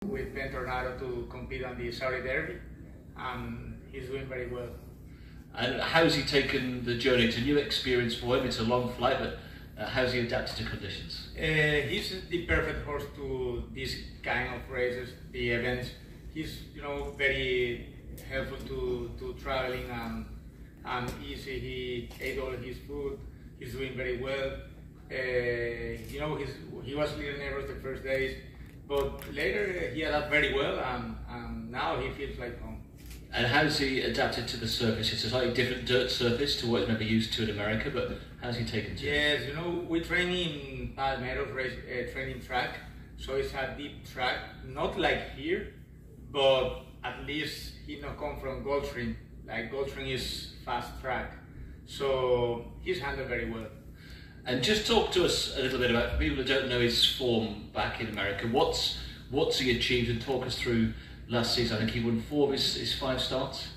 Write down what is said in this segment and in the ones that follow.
with Ben Tornado to compete on the Saudi Derby, and he's doing very well. And how's he taken the journey? It's a new experience for him. It's a long flight, but how's he adapted to conditions? He's the perfect horse to this kind of races, the events. He's very helpful to traveling and easy. He ate all his food. He's doing very well. He was a little nervous the first days, but later he adapted very well, and now he feels like home. And how's he adapted to the surface? It's a slightly different dirt surface to what he's maybe used to in America, but how's he taken to it? Yes, we train in Palmetto training track, so it's a deep track, not like here, but at least he not come from Gulfstream. Like Gulfstream is fast track, so he's handled very well. And just talk to us a little bit about, for people who don't know his form back in America, what's he achieved, and talk us through last season. I think he won 4 of his 5 starts.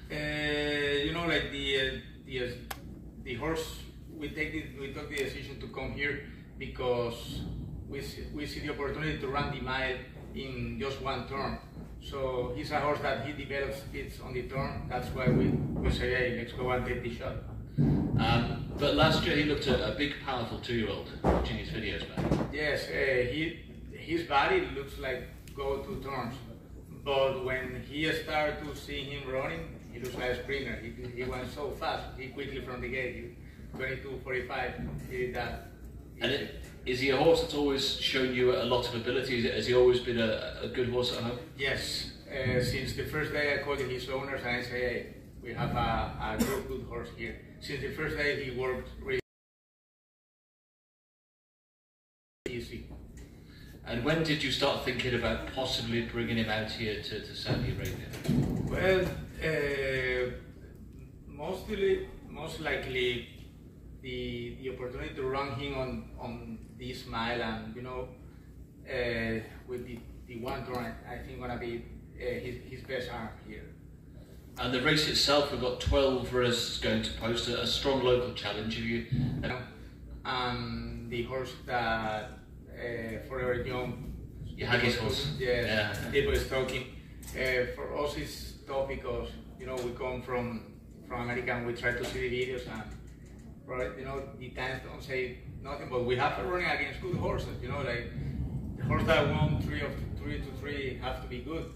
Like the horse, we took the decision to come here because we see the opportunity to run the mile in just one turn. So he's a horse that he develops speeds on the turn. That's why we say, hey, let's go and take the shot. But last year he looked a big, powerful 2-year-old, watching his videos back. Yes, his body looks like go 2 turns. But when he started to see him running, he looks like a sprinter. He went so fast. He quickly from the gate, 22:45, he did that. And is he a horse that's always shown you a lot of ability? Has he always been a good horse at home? Yes. Since the first day I called his owners and I say, hey, we have a good horse here. Since the first day he worked really easy. And when did you start thinking about possibly bringing him out here to Saudi Arabia? Well, most likely the opportunity to run him on this mile, and with the one turn, I think gonna be his best arm here. And the race itself, we've got 12 runners going to post, a strong local challenge. And the horse that Forever Young, you had his horse. Yeah. People is talking. For us, it's tough because we come from America and we try to see the videos, and the times don't say nothing. But we have to run against good horses. Like the horse that won 3 to 3 have to be good.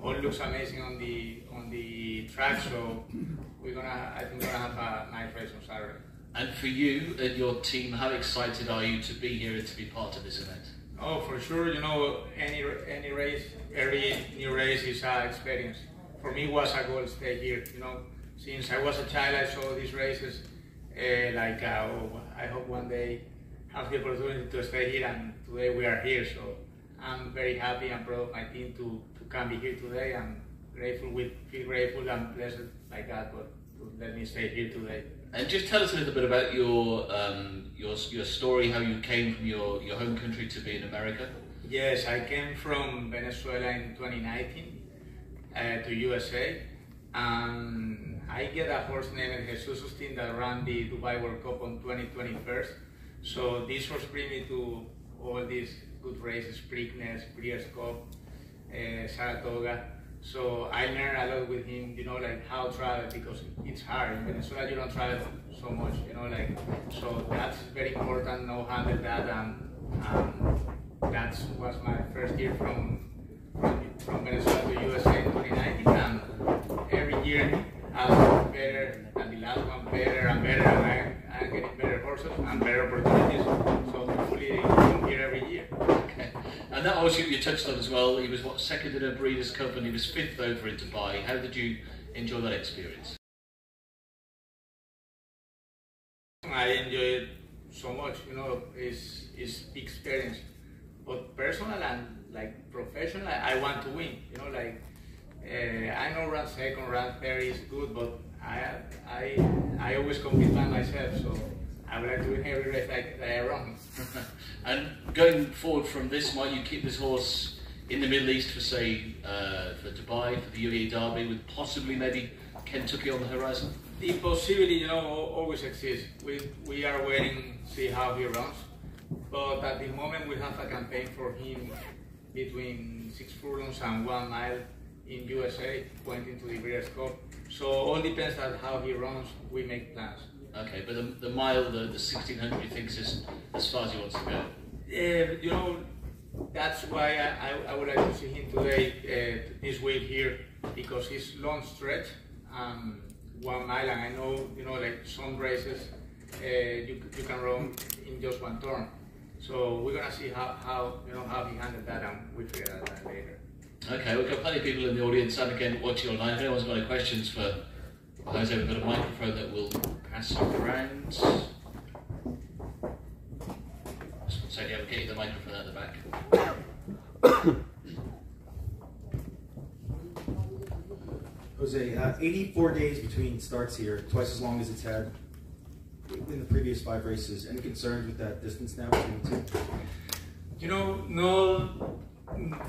All looks amazing on the track. So I think we're gonna have a nice race on Saturday. And for you and your team, how excited are you to be here and to be part of this event? Oh, for sure. Any race, every new race is an experience. For me, it was a goal to stay here. Since I was a child, I saw these races. I hope one day have the opportunity to stay here, and today we are here. So I'm very happy and proud of my team to come be here today. I'm feel grateful and blessed by God to let me stay here today. And just tell us a little bit about your story, how you came from your home country to be in America. Yes, I came from Venezuela in 2019 to USA, and I get a horse named Jesus Justin that ran the Dubai World Cup on 2021. So this horse bring me to all these good races, Preakness, Breeders' Cup, Saratoga. So I learned a lot with him, like how to travel, because it's hard. In Venezuela you don't travel so much, so that's very important, know handle that, and that was my first year from Venezuela to USA in 2019, and every year I'm better, and the last one better and better, and I'm getting better horses and better opportunities, so hopefully I'm here every year. Okay. And that also you touched on as well, he was second in a Breeders' Cup and he was 5th over in Dubai. How did you enjoy that experience? I enjoy it so much, it's big experience. But personal and like professional, I want to win, I know run second, run third is good, but I always compete by myself, so I would like to win every race that I run. And going forward from this, might you keep this horse in the Middle East for, say, for Dubai, for the UAE Derby, with possibly maybe Kentucky on the horizon? The possibility, always exists. We are waiting to see how he runs, but at the moment we have a campaign for him between 6 furlongs and 1 mile in USA, pointing to the Breeders' Cup. So all depends on how he runs. We make plans. Okay, but the mile, the 1600, you think is as far as he wants to go? You know, that's why I would like to see him today, this week here, because he's long stretch, 1 mile, and I know, you know, like some races, you can run in just one turn. So we're gonna see how he handled that, and we figure out that later. Okay, we've got plenty of people in the audience and again watching online. If anyone's got any questions for Jose, we've got a microphone that will pass around. So yeah, we'll get you the microphone at the back. Jose, 84 days between starts here, twice as long as it's had in the previous 5 races. Any concerns with that distance now between the two? You know,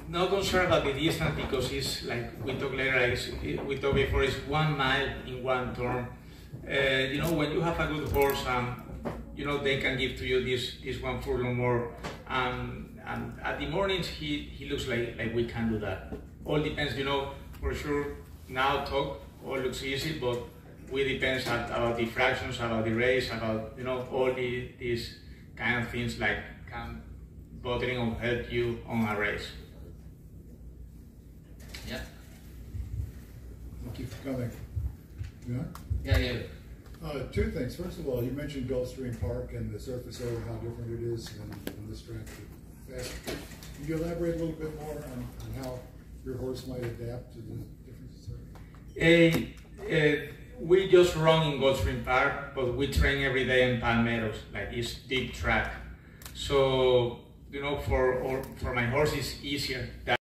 no concern about the distance, because it's like we talked later, like we talked before, it's 1 mile in one turn. You know, when you have a good horse, you know, they can give to you this 1 furlong more. And at the mornings, he looks like we can do that. All depends, you know, for sure. Now all looks easy, but we depends about the fractions, about the race, about, you know, all these kind of things like can bothering or help you on a race. Yeah. Thank you for coming. Yeah, yeah. 2 things. First of all, you mentioned Gulfstream Park and the surface area, how different it is and the strength. Can you elaborate a little bit more on how your horse might adapt to the differences? We just run in Gulfstream Park, but we train every day in Palmettos, like it's deep track. So, you know, for my horse it's easier. That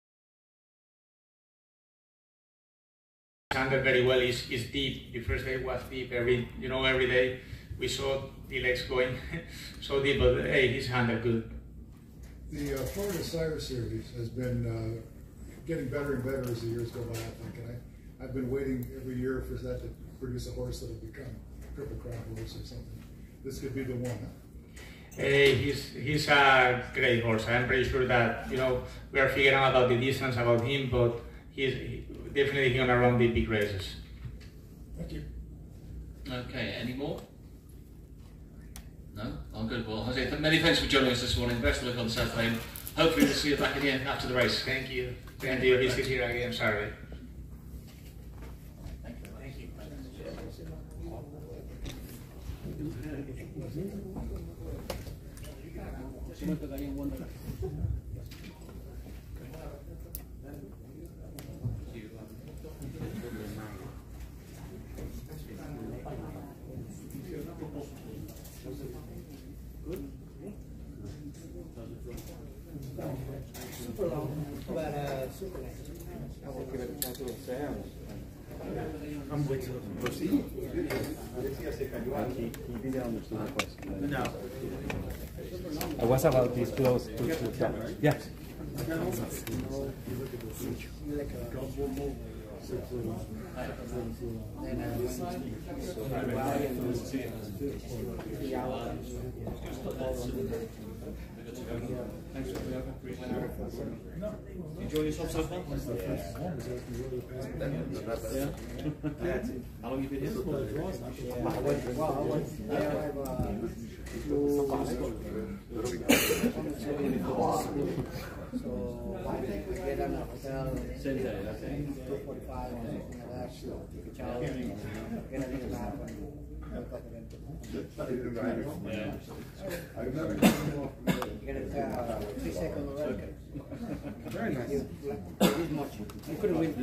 handled very well. Is deep. The first day was deep. Every day we saw the legs going so deep, but hey, he's handled good. The Florida Sire Series has been getting better and better as the years go by, I think, and I've been waiting every year for that to produce a horse that will become a Triple Crown horse or something. This could be the one, huh? He's a great horse. I'm pretty sure that, you know, we are figuring out about the distance about him, but he's definitely gonna run the big races. Thank you. Okay, any more? No? Oh, good. Well, Jose, many thanks for joining us this morning. Best of luck on Saturday. And hopefully we'll see you back again after the race. Thank you. Thank you. He's here again. Sorry. Super long, but super long. I'm with you. Proceed. No. What about this close to the yeah. Enjoy yourself so far? Yeah. How long have you been here? So I get on a hotel. Same day, okay. 2:45 and get a little nap Yeah. I remember. You get a 3-second already. Very nice. This much. You couldn't win 2.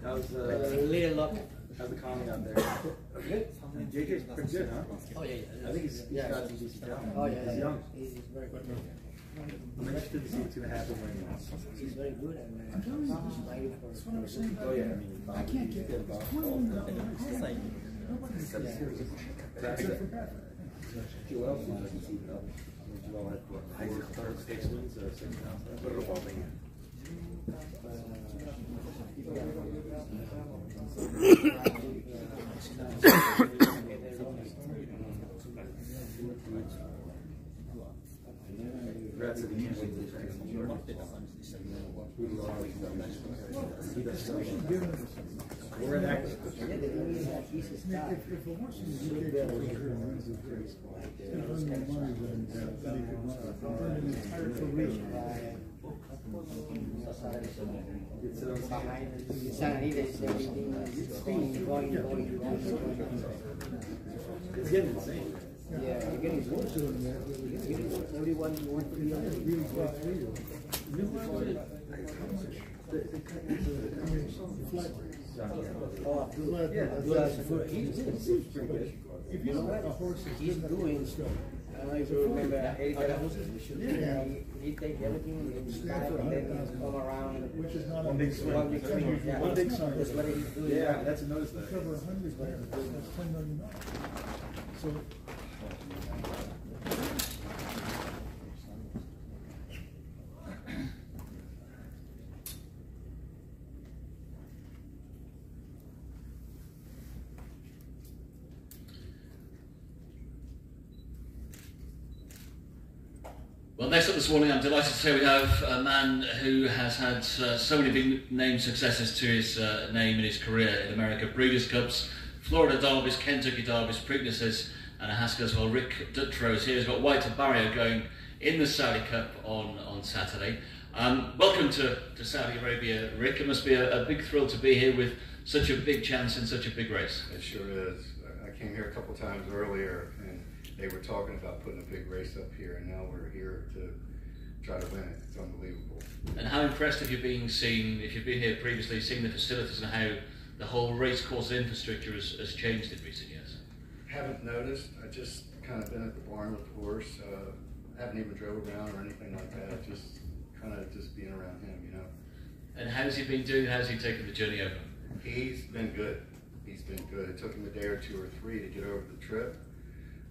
How's A little luck. how's the calming out there? Good. JJ's pretty good, huh? Oh yeah. I think he's got some decent talent. Oh yeah. He's young. He's very good. I'm interested to see what's going to happen when He's very good and ready for. oh yeah, I can't get that ball. It's like Joel had third stakes wins, Congrats again. We're an active. If a horse is dedicated to her runs a race, and earn more money than he could earn an entire career. It's getting insane. Yeah, you're getting worse than that. Everyone wants to be on the Really flat wheel. If you know a horse is he's doing stuff. I don't know if you remember, he take everything in style and then come around. Which is not One big swing. One big swing, yeah. One big swing. That's what he's doing. Yeah, that's a notice that. Cover 100 grand, that's $10 million. So. Well, next up this morning, I'm delighted to say we have a man who has had so many big name successes to his name in his career in America. Breeders' Cups, Florida Derbies, Kentucky Derbies, Preaknesses and Haskell's. Well, Rick Dutrow is here. He's got White Barrio going in the Saudi Cup on Saturday. Welcome to Saudi Arabia, Rick. It must be a big thrill to be here with such a big chance in such a big race. It sure is. I came here a couple times earlier and they were talking about putting a big race up here, and now we're here to try to win it. It's unbelievable. And how impressed have you been seeing, if you've been here previously, seeing the facilities and how the whole race course infrastructure has changed in recent years? Haven't noticed. I just kind of been at the barn with the horse. Haven't even drove around or anything like that. Just kind of just being around him, you know. And how's he been doing? How's he taken the journey over? He's been good. He's been good. It took him a day or two or three to get over the trip.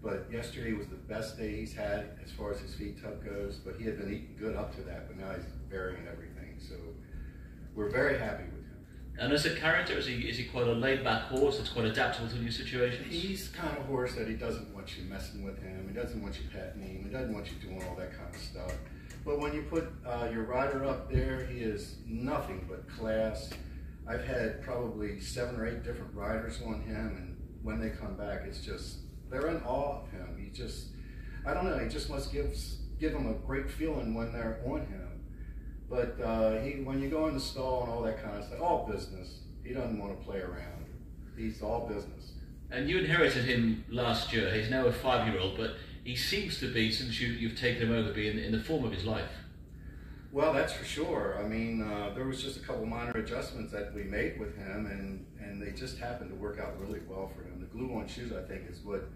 But yesterday was the best day he's had as far as his feed tub goes. But he had been eating good up to that, but now he's varying everything. So we're very happy with him. And as a character, is he quite a laid-back horse that's quite adaptable to new situations? He's the kind of horse that he doesn't want you messing with him. He doesn't want you petting him. He doesn't want you doing all that kind of stuff. But when you put your rider up there, he is nothing but class. I've had probably 7 or 8 different riders on him, and when they come back, it's just, they're in awe of him. He just, I don't know, he just must give them a great feeling when they're on him. But when you go in the stall and all that kind of stuff, all business. He doesn't want to play around. He's all business. And you inherited him last year. He's now a 5-year-old, but he seems to be, since you've taken him over, be in the form of his life. Well, that's for sure. I mean, there was just a couple minor adjustments that we made with him, and they just happened to work out really well for him. The glue-on shoes, I think, is what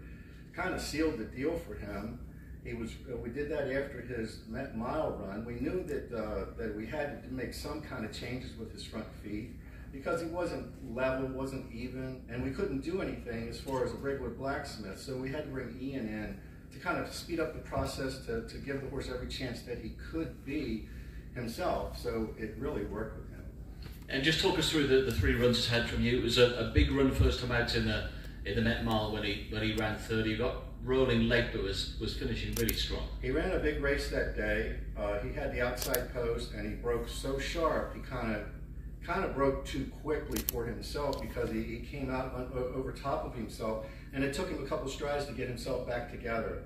kind of sealed the deal for him. We did that after his mile run. We knew that we had to make some kind of changes with his front feet because he wasn't level, wasn't even, and we couldn't do anything as far as a regular blacksmith. So we had to bring Ian in to kind of speed up the process to give the horse every chance that he could be himself. So it really worked with him. And just talk us through the 3 runs he's had from you. It was a big run first time out in the Met Mile when he ran 30. You got rolling late, but was finishing really strong. He ran a big race that day. He had the outside post, and he broke so sharp. He kind of broke too quickly for himself because he came out over top of himself, and it took him a couple strides to get himself back together.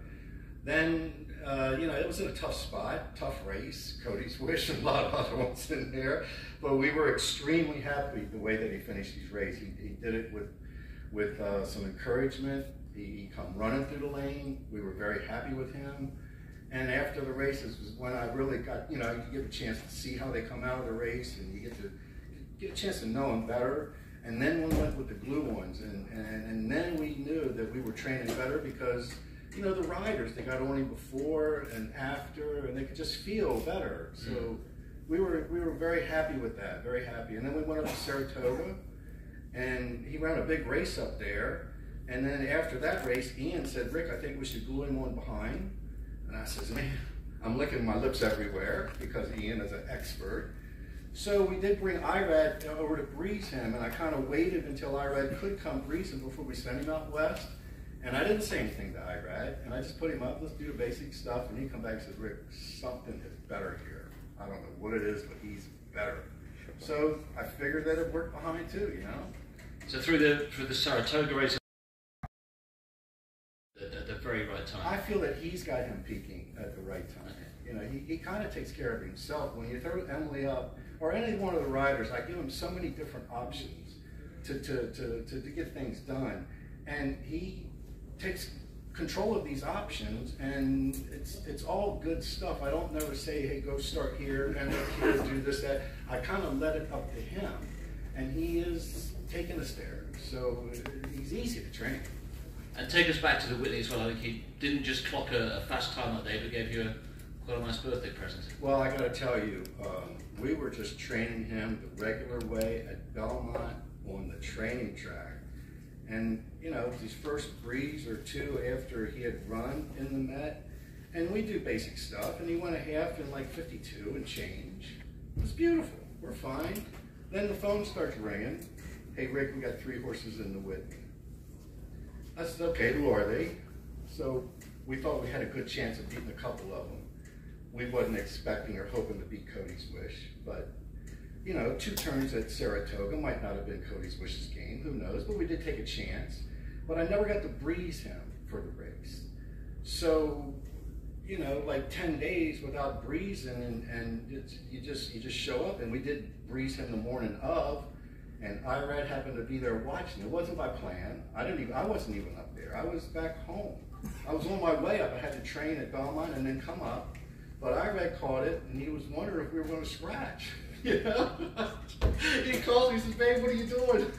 Then, it was in a tough spot, tough race. Cody's Wish and a lot of other ones in there, but we were extremely happy the way that he finished his race. He did it with some encouragement. He come running through the lane. We were very happy with him. And after the races was when I really got, you get a chance to see how they come out of the race, and you get a chance to know them better. And then we went with the glue ones, and then we knew that we were training better because, the riders, they got on him before and after, and they could just feel better. So we were very happy with that, very happy. And then we went up to Saratoga, and he ran a big race up there. And then after that race, Ian said, "Rick, I think we should glue him on behind." And I says, "Man, I'm licking my lips everywhere," because Ian is an expert. So we did bring Irad over to breeze him, and I kind of waited until Irad could come breeze him before we sent him out west. And I didn't say anything to Irad, and I just put him up, let's do the basic stuff, and he come back and says, Rick, something is better here. I don't know what it is, but he's better. So I figured that it worked behind too, you know? So through the Saratoga race, at the very right time. I feel that he's got him peaking at the right time. Okay. You know, he kind of takes care of himself. When you throw Emily up, or any one of the riders, I give him so many different options to get things done. And he takes control of these options, and it's all good stuff. I don't never say, hey, go start here, and here, do this, that. I kind of let it up to him, and he is taking us there. So he's easy to train. And take us back to the Whitney as well. I think he didn't just clock a fast time that day, but gave you quite a nice birthday present. Well, I got to tell you, we were just training him the regular way at Belmont on the training track. And, you know, his first breeze or two after he had run in the Met, and we do basic stuff, and he went a half in like 52 and change. It was beautiful. We're fine. Then the phone starts ringing. Hey, Rick, we got 3 horses in the Whitney. I said, okay, who are they? So we thought we had a good chance of beating a couple of them. We wasn't expecting or hoping to beat Cody's Wish, but you know, 2 turns at Saratoga might not have been Cody's Wish's game, who knows, but we did take a chance. But I never got to breeze him for the race. So, you know, like 10 days without breezing, and you just show up, and we did breeze him the morning of, and Irad happened to be there watching. It wasn't by plan. I wasn't even up there. I was back home. I was on my way up. I had to train at Belmont and then come up. But Irad caught it, and he was wondering if we were going to scratch. You know? He calls me, he says, babe, what are you doing?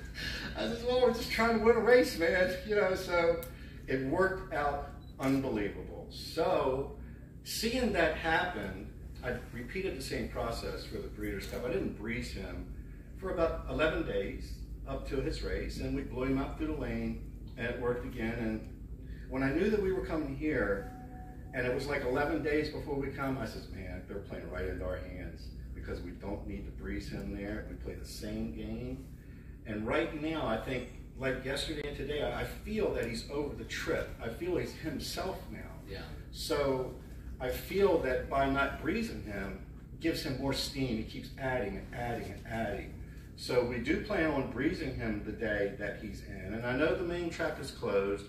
I said, well, we're just trying to win a race, man. You know, so it worked out unbelievable. So seeing that happen, I repeated the same process for the Breeders' Cup. I didn't breeze him for about 11 days up to his race, and we blew him out through the lane, and it worked again. And when I knew that we were coming here, and it was like 11 days before we come, I said, man, they're playing right into our hands because we don't need to breeze him there. We play the same game. And right now, I think, like yesterday and today, I feel that he's over the trip. I feel he's himself now. Yeah. So I feel that by not breezing him, gives him more steam. He keeps adding and adding and adding. So we do plan on breezing him the day that he's in. And I know the main track is closed,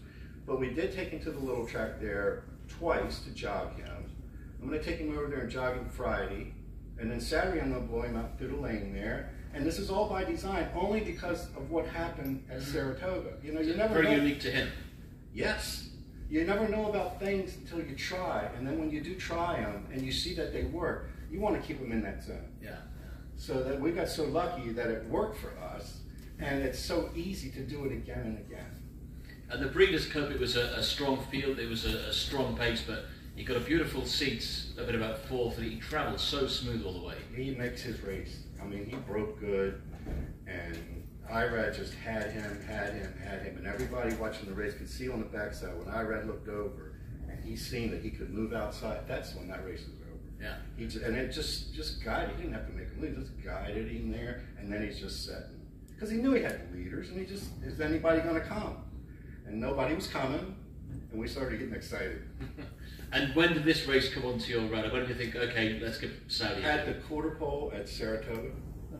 but we did take him to the little track there twice to jog him. I'm going to take him over there and jog him Friday. And then Saturday I'm going to blow him out through the lane there. And this is all by design, only because of what happened at Saratoga. You know, you never know. Very unique to him. Yes. You never know about things until you try. And then when you do try them and you see that they work, you want to keep them in that zone. Yeah. So that we got so lucky that it worked for us, and it's so easy to do it again and again. And the Breeders' Cup, it was a strong field, it was a strong pace, but he got a beautiful seat up at about 4th, and he travelled so smooth all the way. He makes his race. I mean, he broke good, and Irad just had him, and everybody watching the race could see on the backside when Irad looked over, and he seen that he could move outside. That's when that race was over. Yeah. And it just guided. He didn't have to make him lead. Just guided him there, and then he's just setting. Because he knew he had leaders, and he just, is anybody going to come? And nobody was coming, and we started getting excited. And when did this race come onto your radar? When did you think, okay, let's get Saudi? At the quarter pole at Saratoga,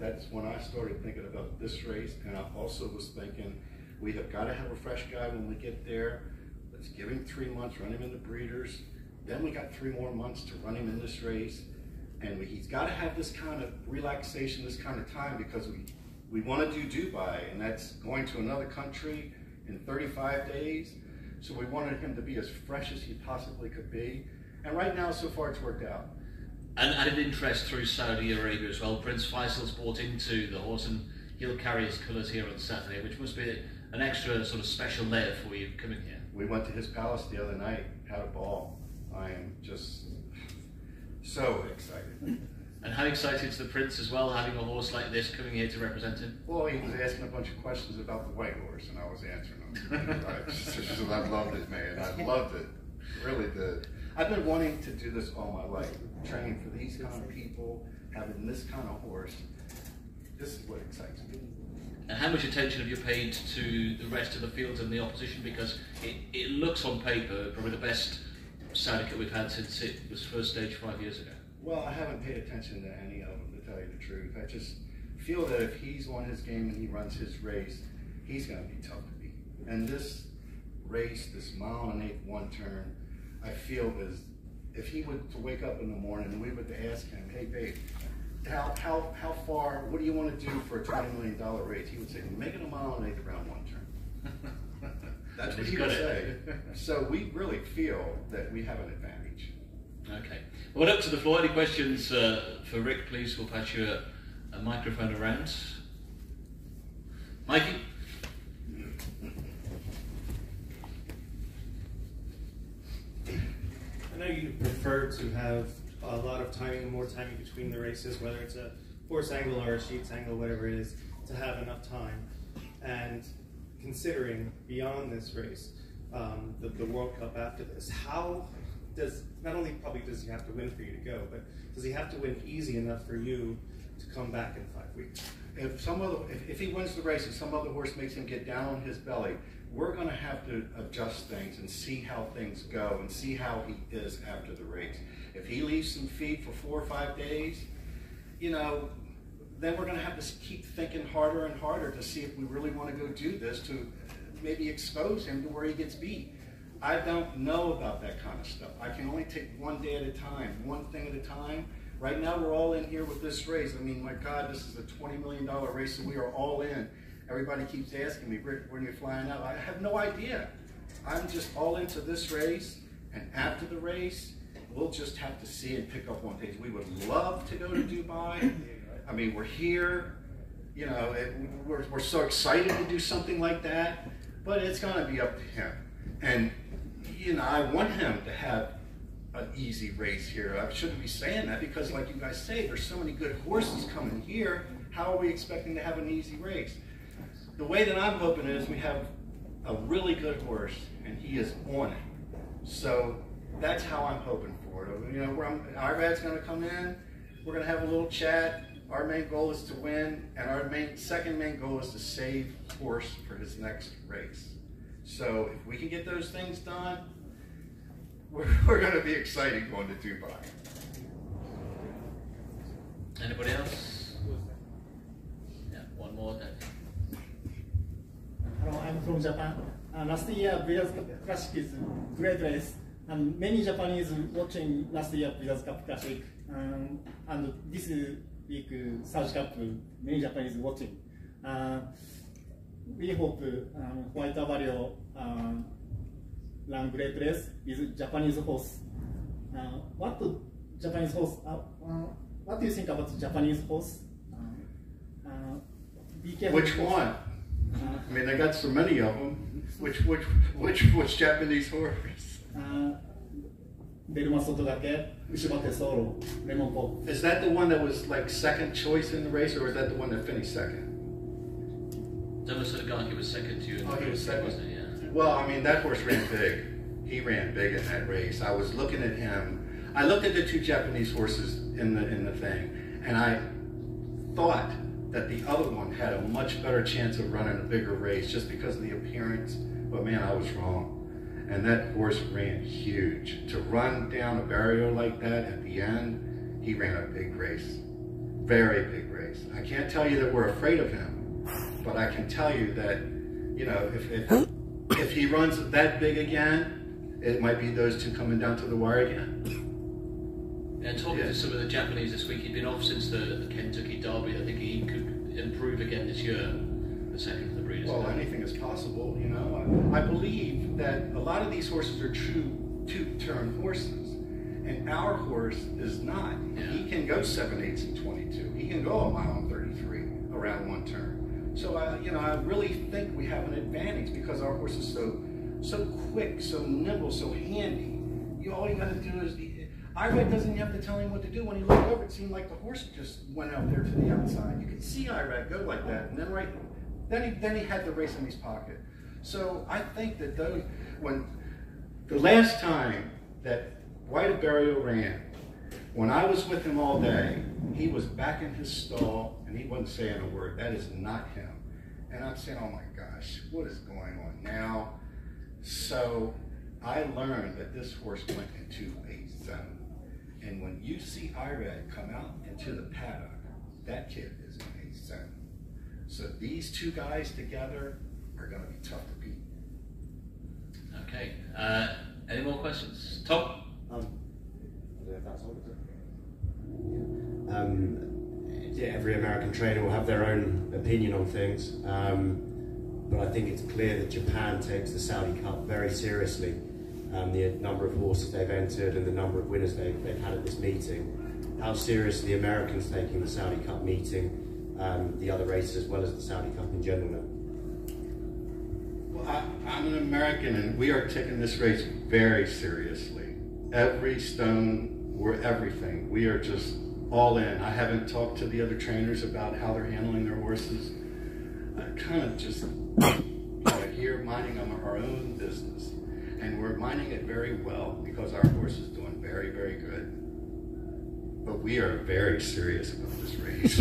that's when I started thinking about this race, and I also was thinking, we have got to have a fresh guy when we get there. Let's give him 3 months, run him in the breeders. Then we got 3 more months to run him in this race, and he's got to have this kind of relaxation, this kind of time, because we want to do Dubai, and that's going to another country in 35 days. So we wanted him to be as fresh as he possibly could be, and right now, so far, it's worked out. And added interest through Saudi Arabia as well. Prince Faisal's bought into the horse, and he'll carry his colours here on Saturday, which must be an extra sort of special layer for you coming here. We went to his palace the other night, had a ball. I am just so excited. And how excited is the Prince as well, having a horse like this coming here to represent him? Well, he was asking a bunch of questions about the white horse, and I was answering them. I loved it, man. I loved it. Really did. I've been wanting to do this all my life, training for these kind of people, having this kind of horse. This is what excites me. And how much attention have you paid to the rest of the fields and the opposition? Because it looks on paper probably the best syndicate we've had since it was first staged 5 years ago. Well, I haven't paid attention to any of them, to tell you the truth. I just feel that if he's on his game and he runs his race, he's going to be tough to beat. And this race, this 1.8 mile one-turn, I feel is, if he were to wake up in the morning and we were to ask him, hey, babe, how far, what do you want to do for a $20 million race? He would say, make it 1.8 miles around one turn. That's what he would say. So we really feel that we have an advantage. Okay. Well, up to the floor. Any questions for Rick, please? We'll pass you a microphone around. Mikey? I know you prefer to have a lot of timing, more timing between the races, whether it's a horse angle or a sheets angle, whatever it is, to have enough time. And considering beyond this race, the World Cup after this, how does, not only probably does he have to win for you to go, but does he have to win easy enough for you to come back in 5 weeks? If he wins the race and some other horse makes him get down on his belly, we're going to have to adjust things and see how things go and see how he is after the race. If he leaves some feed for 4 or 5 days, you know, then we're going to have to keep thinking harder and harder to see if we really want to go do this, to maybe expose him to where he gets beat. I don't know about that kind of stuff. I can only take one day at a time, one thing at a time. Right now we're all in here with this race. I mean, my God, this is a $20 million race and we are all in. Everybody keeps asking me, Rick, when you're flying out? I have no idea. I'm just all into this race, and after the race, we'll just have to see and pick up on things. We would love to go to Dubai. I mean, we're here. You know, we're so excited to do something like that, but it's going to be up to him. And, you know, I want him to have an easy race here. I shouldn't be saying that because, like you guys say, there's so many good horses coming here. How are we expecting to have an easy race? The way that I'm hoping is we have a really good horse, and he is on it. So that's how I'm hoping for it. You know, Irad's going to come in. We're going to have a little chat. Our main goal is to win, and our second main goal is to save horse for his next race. So if we can get those things done, we're going to be excited going to Dubai. Anybody else? Yeah, one more then. I'm from Japan. Last year, Breeders' Cup Classic is a great race, and many Japanese watching last year Breeders' Cup Classic, and this week South Cup, many Japanese watching. We hope White Avario run great race with Japanese horse. What do Japanese horse? What do you think about Japanese horse? Be careful. Which one? I mean, they got so many of them. Which Japanese horse? Is that the one that was like second choice in the race, or is that the one that finished second? He was second to you. Oh, he was second. Wasn't he? Yeah. Well, I mean, that horse ran big. He ran big in that race. I was looking at him. I looked at the two Japanese horses in the thing, and I thought that the other one had a much better chance of running a bigger race just because of the appearance. But man, I was wrong. And that horse ran huge. To run down a barrier like that at the end, he ran a big race. Very big race. I can't tell you that we're afraid of him, but I can tell you that, you know, if he runs that big again, it might be those two coming down to the wire again. And talking to some of the Japanese this week, he'd been off since the Kentucky Derby. I think he could improve again this year, the second to the Breeders' Cup. Well, anything is possible, you know. I believe that a lot of these horses are true two-turn horses, and our horse is not. Yeah. He can go 7/8 and 22. He can go 1 mile and 33 around one turn. So, you know, I really think we have an advantage because our horse is so quick, so nimble, so handy. All you got to do is. Irad doesn't have to tell him what to do. When he looked over, it seemed like the horse just went out there to the outside. You could see Irad go like that, and then he had the race in his pocket. So I think that when the last time that White Barrio ran, when I was with him all day, he was back in his stall and he wasn't saying a word. That is not him. And I'm saying, oh my gosh, what is going on now? So I learned that this horse went into a zone. And when you see Irad come out into the paddock, that kid is in a zone. So these two guys together are going to be tough to beat. Okay. Any more questions? Tom? Every American trainer will have their own opinion on things, but I think it's clear that Japan takes the Saudi Cup very seriously. The number of horses they've entered and the number of winners they've had at this meeting. How seriously the Americans taking the Saudi Cup meeting, the other races as well as the Saudi Cup in general now? Well, I'm an American and we are taking this race very seriously. Every stone, we're everything. We are just all in. I haven't talked to the other trainers about how they're handling their horses. Kind of just here minding our own business. And we're minding it very well because our horse is doing very, very good. But we are very serious about this race.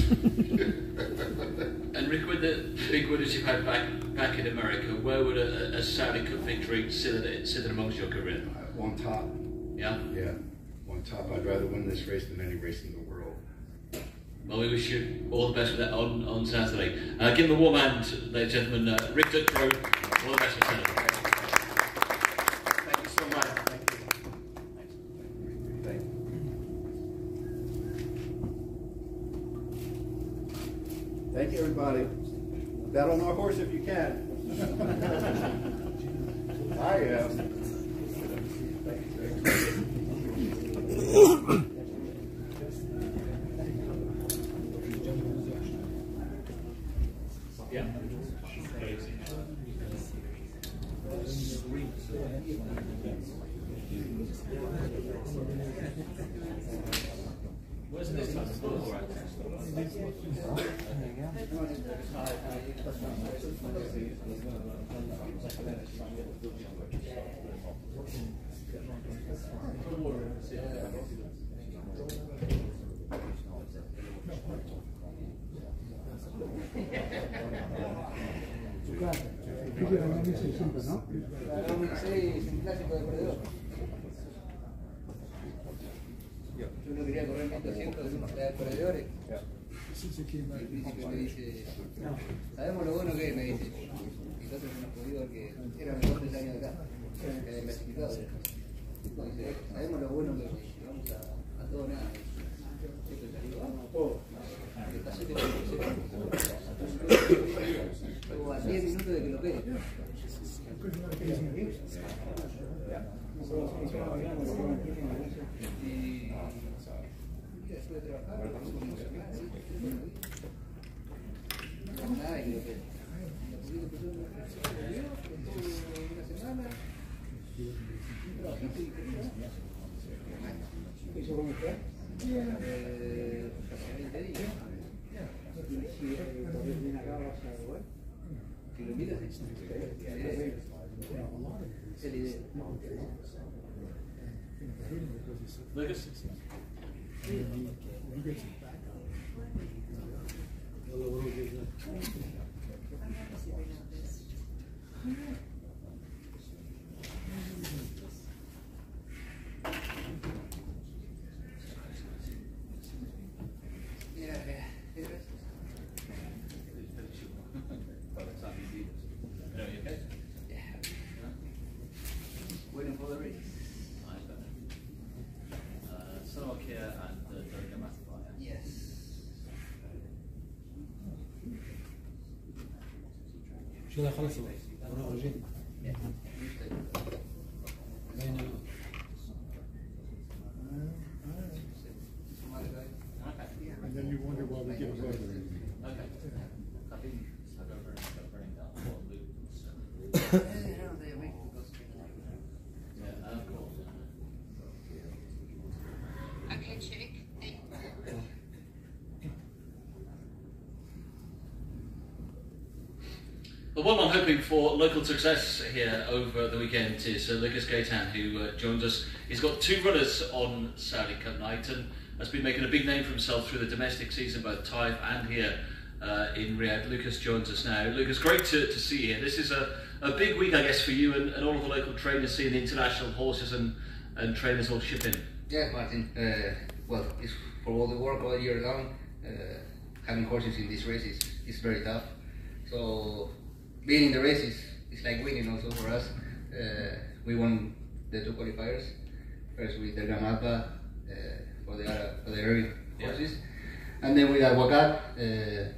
And Rick, with the big winners you've had back in America, where would a Saudi Cup victory sit amongst your career? On top. Yeah? Yeah, on top. I'd rather win this race than any race in the world. Well, we wish you all the best with that on Saturday. Give them a warm hand, ladies and gentlemen. Rick Duckrow, all the best for Saturday. Thank you so much. Thank you. Thank you. Thank you, everybody. Bet on our horse if you can. I am. Yeah. Where's this time? Yo no quería correr 1200 de unos perdedores. Y el príncipe me dice, sabemos lo bueno que es, me dice. Entonces nos podido que era mejor 3 años acá, que había clasificado. Dice, sabemos lo bueno que es, vamos a todo nada. Estuvo a 10 minutos de que lo pegue. Y después de trabajar, nada, y que lo pegue. Una semana. ¿Eso cómo está? Hace 20 días. Si viene acá, vas a jugar. Si lo miras, es la idea. Lucas? Waiting for the race. Yes. شو ده خلص وراه رجل And then you wonder why we get away. Okay, check. The one I'm hoping for local success here over the weekend is Lucas Gaetan, who joins us. He's got 2 runners on Saudi Cup night and has been making a big name for himself through the domestic season, both Taif and here in Riyadh. Lucas joins us now. Lucas, great to see you here. This is a big week, I guess, for you and all of the local trainers, seeing the international horses and trainers all ship in. Yeah, Martin. Well, it's for all the work all year long. Having horses in these races is very tough. So being in the races is like winning also for us. We won the 2 qualifiers. First with the Gamapa for the Arabian horses, and then with Aguacat,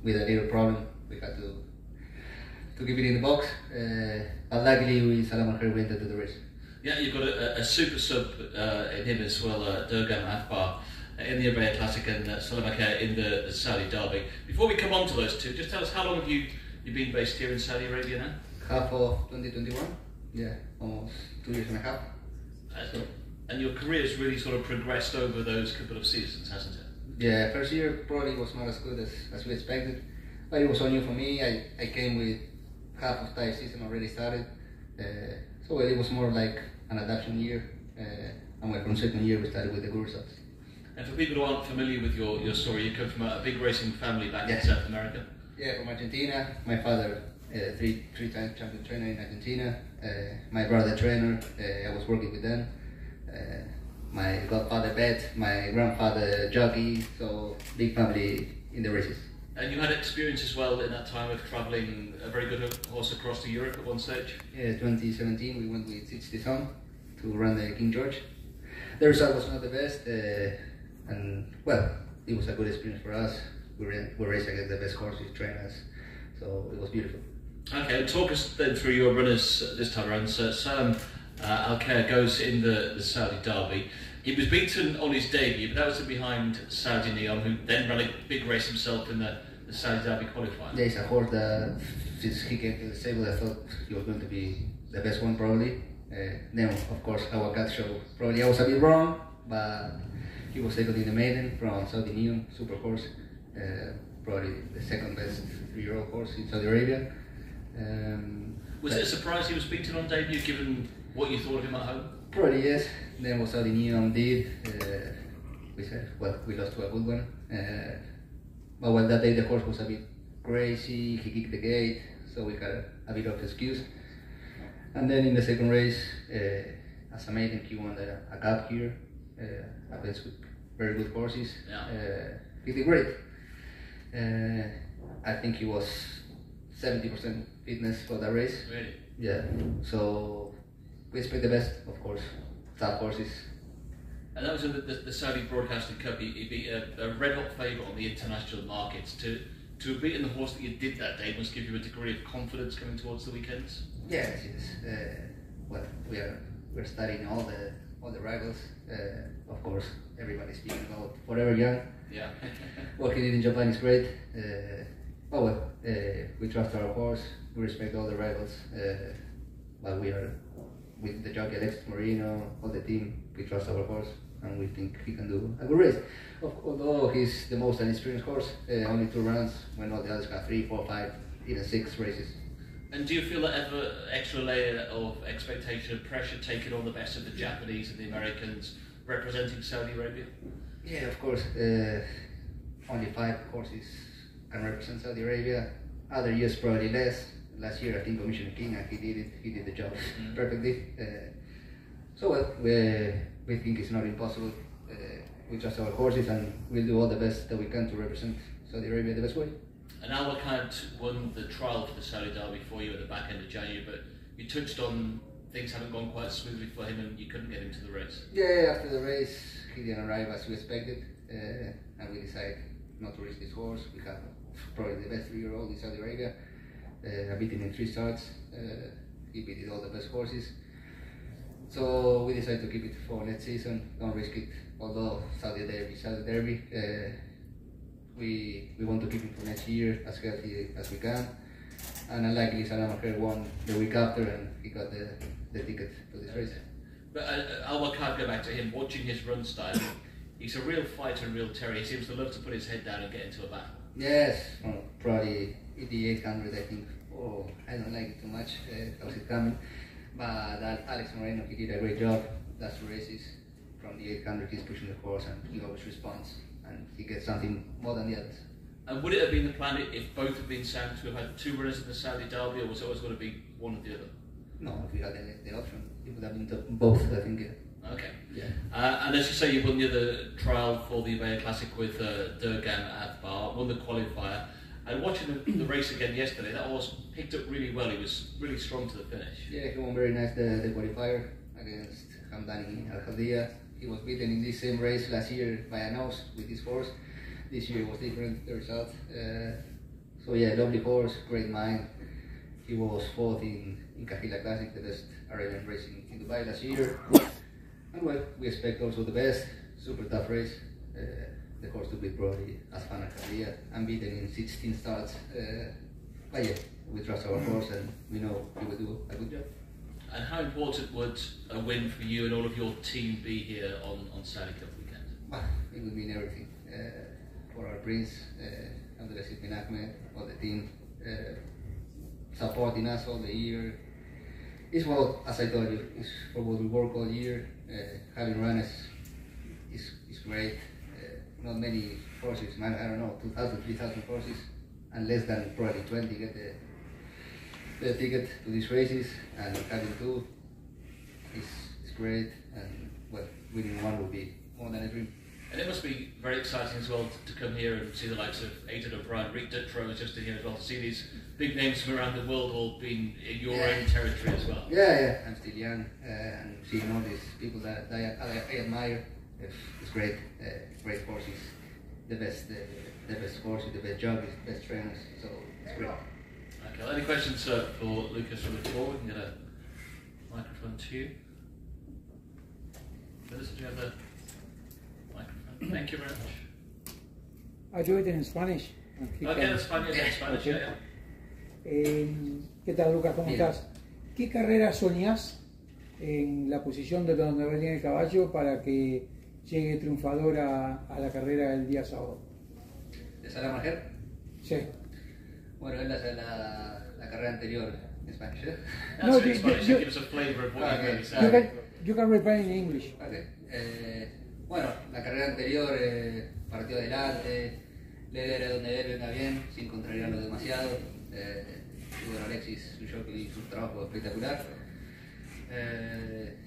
with a little problem, we had to keep it in the box. But luckily, with Salamanca went into the race. Yeah, you've got a super sub in him as well, Durgam Akbar, in the Iberia Classic and Salamanca in the Saudi Derby. Before we come on to those two, just tell us, how long have you been based here in Saudi Arabia now? Half of 2021. Yeah, almost 2 years and a half. And your career has really sort of progressed over those couple of seasons, hasn't it? Yeah, first year probably was not as good as we expected, but it was all new for me. I came with half of the season already started, so it was more like an adaptation year, and from second year we started with the Guru Subs. And for people who aren't familiar with your story, you come from a big racing family back in South America. Yeah, from Argentina. My father, three-time champion trainer in Argentina. My brother trainer, I was working with them. My godfather vet, my grandfather jockey, so big family in the races. And you had experience as well in that time of travelling a very good horse across to Europe at one stage? Yeah, 2017 we went with 60 Son to run the King George. The result was not the best, and well, it was a good experience for us. We raced against the best horses, trainers, so it was beautiful. Okay, talk us then through your runners this time around. So Salam Al-Khair goes in the Saudi Derby. He was beaten on his debut, but that was behind Saudi Neon, who then ran a big race himself in the Saudi Derby qualifier. Yeah, it's a horse that since he came to the stable, I thought he was going to be the best one probably. Then of course Aguacat show probably I was a bit wrong, but he was second in the maiden from Saudi Neon, super horse, probably the second best 3-year-old horse in Saudi Arabia. Was it a surprise he was beaten on debut, given what you thought of him at home? Probably yes. Then what Saudi Neon did, we said, well, we lost to a good one. But well, that day the horse was a bit crazy, he kicked the gate, so we got a bit of excuse. And then in the second race, as a maiden, he won a cup here, against with very good horses. He did great. I think he was 70% fitness for the race. Really? Yeah. So we expect the best, of course. Top horses. And that was in the Saudi Broadcasting Cup. He beat a red-hot favourite on the international markets. To have beaten the horse that you did that day must give you a degree of confidence coming towards the weekends. Yes, yes. Well, we're studying all the rivals. Of course, everybody's speaking about Forever Young. Yeah. What he did in Japan is great. Oh well, we trust our horse. We respect all the rivals. But we are with the jockey Alexis Moreno, all the team. We trust our horse, and we think he can do a good race. Although he's the most inexperienced horse, only 2 runs, when all the others got 3, 4, 5, even 6 races. And do you feel that ever extra layer of expectation and pressure taking on the best of the Japanese and the Americans representing Saudi Arabia? Yeah, of course. Only 5 horses can represent Saudi Arabia. Other years probably less. Last year I think Commissioner King, and he did the job perfectly. So well, we think it's not impossible. We trust our horses, and we'll do all the best that we can to represent Saudi Arabia the best way. And Al-Wakad won the trial for the Saudi Derby for you at the back end of January, but you touched on things haven't gone quite smoothly for him and you couldn't get him to the race. Yeah, after the race he didn't arrive as we expected, and we decided not to risk this horse. We have probably the best 3-year-old in Saudi Arabia. I beat him in 3 starts. He beat all the best horses. So we decided to keep it for next season, don't risk it. Although Saudi Derby, we want to keep him for next year as healthy as we can. And unlikely Salam Al-Khair won the week after, and he got the ticket to this race. But Al-Wakad, go back to him, watching his run style, he's a real fighter and real terrier. He seems to love to put his head down and get into a battle. Yes, probably the 800 I think. Oh, I don't like it too much, how's it coming? But Alex Moreno, he did a great job. That's 2 races. From the 800 he's pushing the horse and he always responds, and he gets something more than the others. And would it have been the plan if both had been sound to have had two runners in the Saudi Derby, or was it always going to be one or the other? No, if we had the option, it would have been both, I think. Okay. Yeah. And as you say, you won the other trial for the Umeå Classic with Durgan at Bar, won the qualifier. And watching the race again yesterday, that horse picked up really well. He was really strong to the finish. Yeah, he won very nice the qualifier against Hamdani Al-Khaldia. He was beaten in this same race last year by a nose with his horse. This year was different, the result. So yeah, lovely horse, great mind. He was fourth in Kahila Classic, the best Arabian racing in Dubai last year. And well, we expect also the best, super tough race. The horse to beat probably Asfan Al-Khaldia, unbeaten in 16 starts. But yeah, we trust our horse and we know he will do a good job. And how important would a win for you and all of your team be here on Saudi Cup weekend? It would mean everything. For our prince, Abdulaziz bin Ahmed, all the team, supporting us all the year. It's what, as I told you, it's for what we work all year. Having runners is great. Not many horses, I don't know, 2,000, 3,000 horses, and less than probably 20 get the ticket to these races, and having two is great, and well, winning one would be more than a dream. And it must be very exciting as well to come here and see the likes of Aidan O'Brien, Rick Dutrow was just in here as well, to see these big names from around the world all being in your own territory as well. Yeah, I'm still young, and seeing all these people that I admire, it's great. Great horses, the best horses, the best jockeys, the best trainers, so it's great. Okay, well, any questions for Lucas from the floor? We can get a microphone to you. Phyllis, do you have the microphone? Thank you very much. I do it in Spanish. Okay, in Spanish, okay. Yeah. ¿Qué tal, Lucas? ¿Cómo estás? ¿Qué carrera soñás en la posición de donde venía el caballo para que llegue triunfador a la carrera del día sábado? ¿De Sala Majer? Sí. Bueno, es la carrera anterior en español, ¿eh? No, give us a flavor of what you're going to say. You can reply in English. Okay. Bueno, la carrera anterior partió adelante, le era donde él venga bien, sin contrariarlo demasiado. Tuvo Alexis, su jockey, hizo un trabajo espectacular.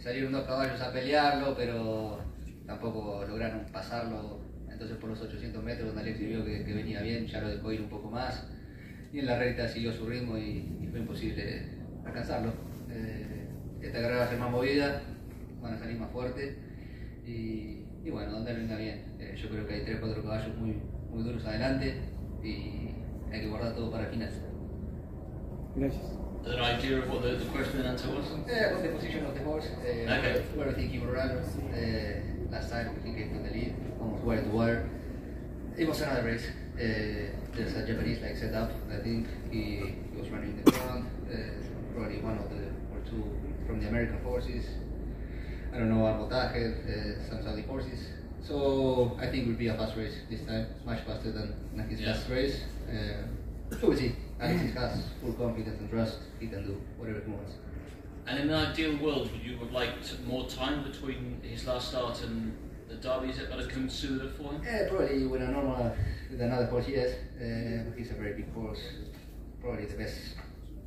Salieron dos caballos a pelearlo, pero tampoco lograron pasarlo. Entonces por los 800 metros, donde Alexis vio que venía bien, ya lo dejó ir un poco más. Y en la recta siguió su ritmo y fue imposible alcanzarlo. Esta carrera va a ser más movida, van a salir más fuerte y bueno, donde él venga bien. Yo creo que hay 3 o 4 caballos muy duros adelante y hay que guardar todo para el final. Gracias. An idea of what the question and answer was? Yeah, what the position of the horse. Okay. Where I think he will run. Last time he came from the lead, almost wire to wire. It was another race. There's a Japanese like setup. I think he was running in the front. Probably one of the or two from the American horses. I don't know, Arbotaje, some Saudi horses. So I think it will be a fast race this time, much faster than his last race. So we'll see. Alexis has full confidence and trust. He can do whatever he wants. And in an ideal world, would you have liked more time between his last start and the Derby? Is it going to come sooner for him? Yeah, probably with another horse, yes. He's a very big horse. Probably the best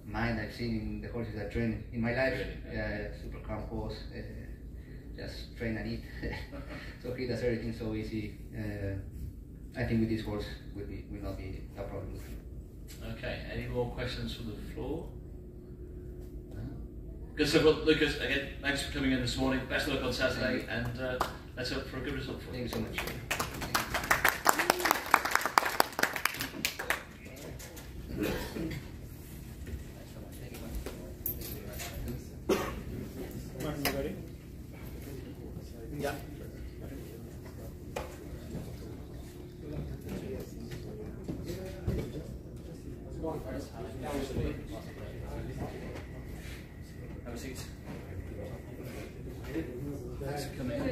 mind I've seen in the horses I've trained in my life. Really? Super calm horse. Just train and eat. So he does everything so easy. I think with this horse will not be a problem with him. Okay, any more questions from the floor? Good, so well, Lucas, again, thanks for coming in this morning. Best of luck on Saturday, and let's hope for a good result for you. Thank you so much. Yeah. Have a seat. Thanks for coming in.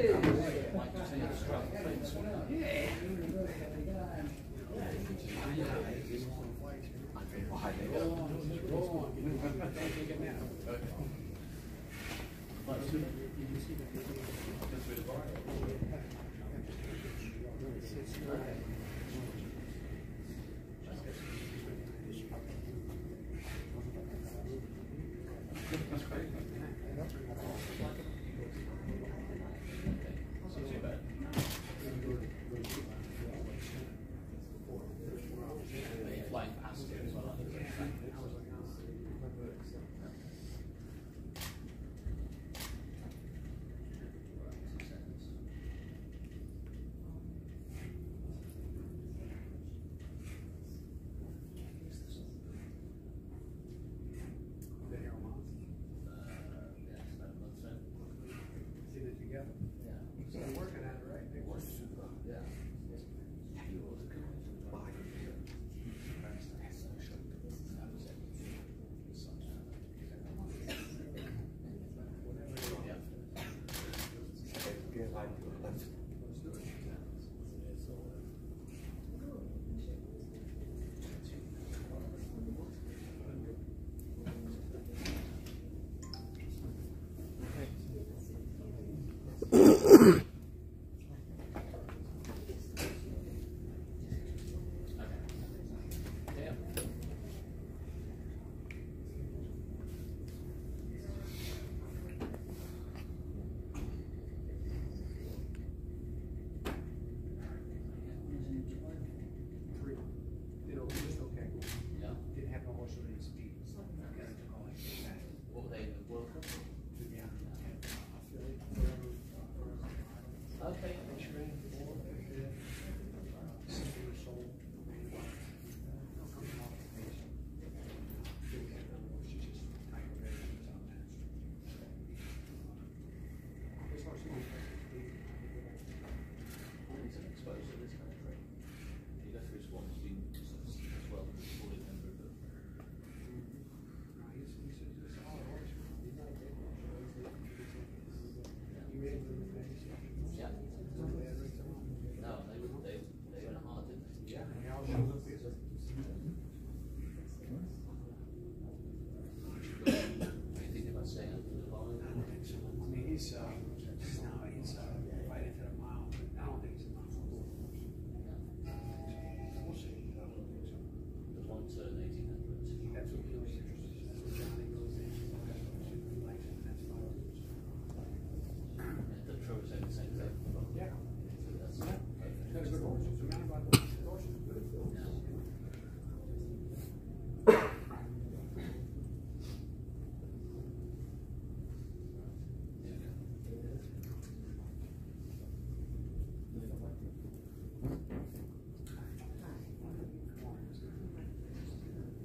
Anything about staying up for the line? I don't think so. I mean, he's right into the mile. I don't think he's a mile. We'll see. I don't think so. The one's 1800. That's what he was interested in. That's what Johnny goes in. That's what he likes, and that's fine. The Trover's saying the same thing. Yeah. That's He's got a good horse. He's a man about the horse is good.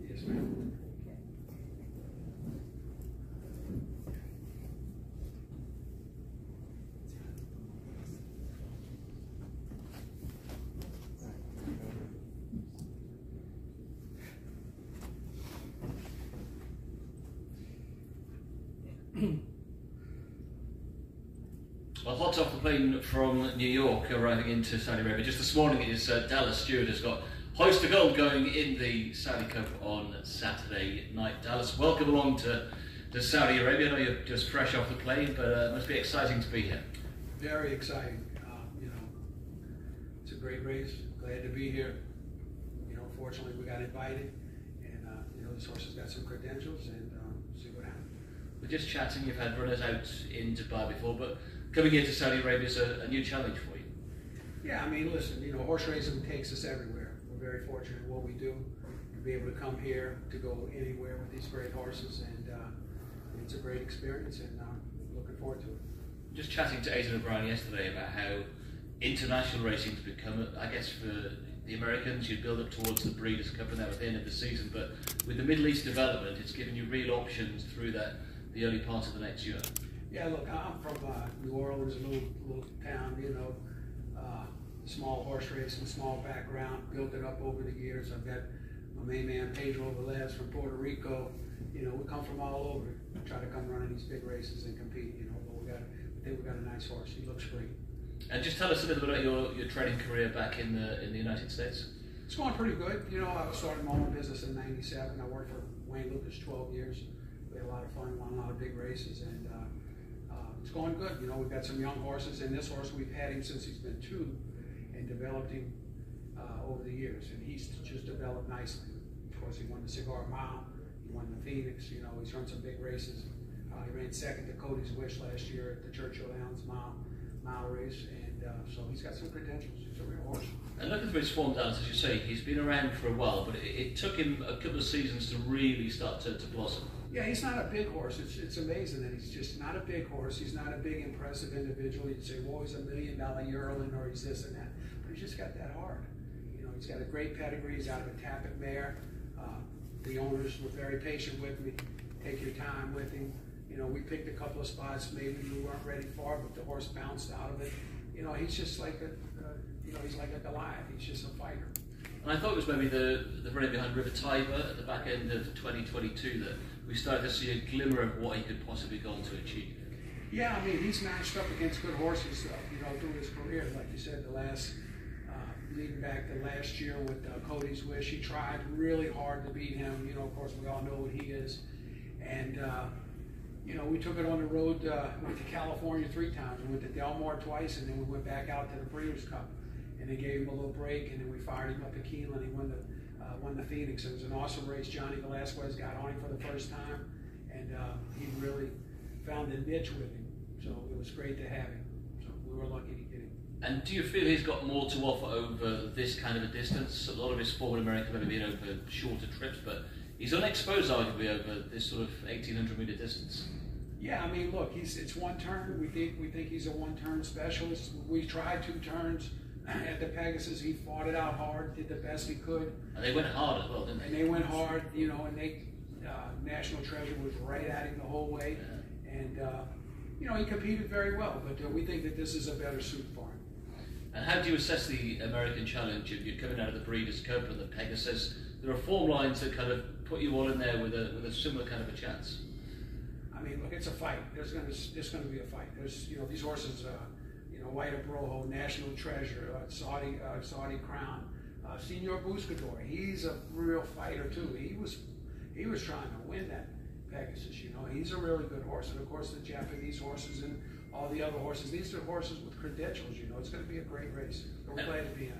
Yes, ma'am. Well, hot off the plane from New York, arriving into Saudi Arabia. Just this morning, his Dallas steward has got hoist of gold going in the Saudi Cup on Saturday night. Dallas, welcome along to Saudi Arabia. I know you're just fresh off the plane, but it must be exciting to be here. Very exciting. It's a great race. Glad to be here. Fortunately, we got invited, and this horse has got some credentials, and see what happens. We're just chatting. You've had runners out in Dubai before, but coming here to Saudi Arabia is a new challenge for you. Yeah, I mean, listen, horse racing takes us everywhere. We're very fortunate in what we do, to be able to come here, to go anywhere with these great horses, and it's a great experience, and looking forward to it. Just chatting to Aidan O'Brien yesterday about how international racing's become, I guess for the Americans, you build up towards the Breeders' Cup and that at the end of the season, but with the Middle East development, it's given you real options through the early part of the next year. Yeah, look, I'm from New Orleans, a little town, small horse racing, small background, built it up over the years. I've got my main man, Pedro Velez from Puerto Rico. We come from all over. I try to come running these big races and compete, but I think we got a nice horse. He looks great. And just tell us a little bit about your training career back in the United States. It's going pretty good. I started my own business in '97. I worked for Wayne Lucas 12 years. We had a lot of fun, won a lot of big races, and it's going good. We've got some young horses, and this horse, we've had him since he's been 2 and developed him over the years, and he's just developed nicely. Of course, he won the Cigar Mile, he won the Phoenix, he's run some big races. He ran second to Cody's Wish last year at the Churchill Downs mile race, and so he's got some credentials. He's a real horse. And looking through his form, Dallas, as you say, he's been around for a while, but it took him a couple of seasons to really start to blossom. Yeah, he's not a big horse. It's amazing that he's just not a big horse. He's not a big, impressive individual. You'd say, well, he's $1 million yearling, or he's this and that. But he's just got that heart. He's got a great pedigree. He's out of a Tappet mare. The owners were very patient with me. Take your time with him. We picked a couple of spots maybe we weren't ready for, but the horse bounced out of it. He's just like he's like a Goliath. He's just a fighter. And I thought it was maybe the running behind River Tiber at the back end of 2022 that we started to see a glimmer of what he could possibly go on to achieve. Yeah, I mean, he's matched up against good horses, through his career. Like you said, leading back to last year with Cody's Wish, he tried really hard to beat him. Of course, we all know what he is. And, we took it on the road, went to California 3 times. We went to Del Mar twice, and then we went back out to the Breeders' Cup. And they gave him a little break, and then we fired him up at Keeneland. He won the Phoenix. It was an awesome race. Johnny Velasquez got on him for the first time, and he really found a niche with him. So it was great to have him. So we were lucky to get him. And do you feel he's got more to offer over this kind of a distance? A lot of his form in America may have been over shorter trips, but he's unexposed arguably over this sort of 1,800-meter distance. Yeah, I mean, look, it's one turn. We think he's a one-turn specialist. We tried 2 turns at the Pegasus. He fought it out hard, did the best he could. And they went hard as well, didn't they? And they went hard, and they National Treasure was right at him the whole way. Yeah. And he competed very well, but we think that this is a better suit for him. And how do you assess the American challenge? You're coming out of the Breeders' Cup and the Pegasus. There are form lines that kind of put you all in there with a similar kind of a chance. I mean, look, it's a fight. There's going to be a fight. There's, these horses, White of Rojo, National Treasure, Saudi Crown, Senor Buscador, he's a real fighter too. He was trying to win that Pegasus, you know. He's a really good horse. And of course the Japanese horses and all the other horses, these are horses with credentials, you know. It's going to be a great race. We're glad to be in it.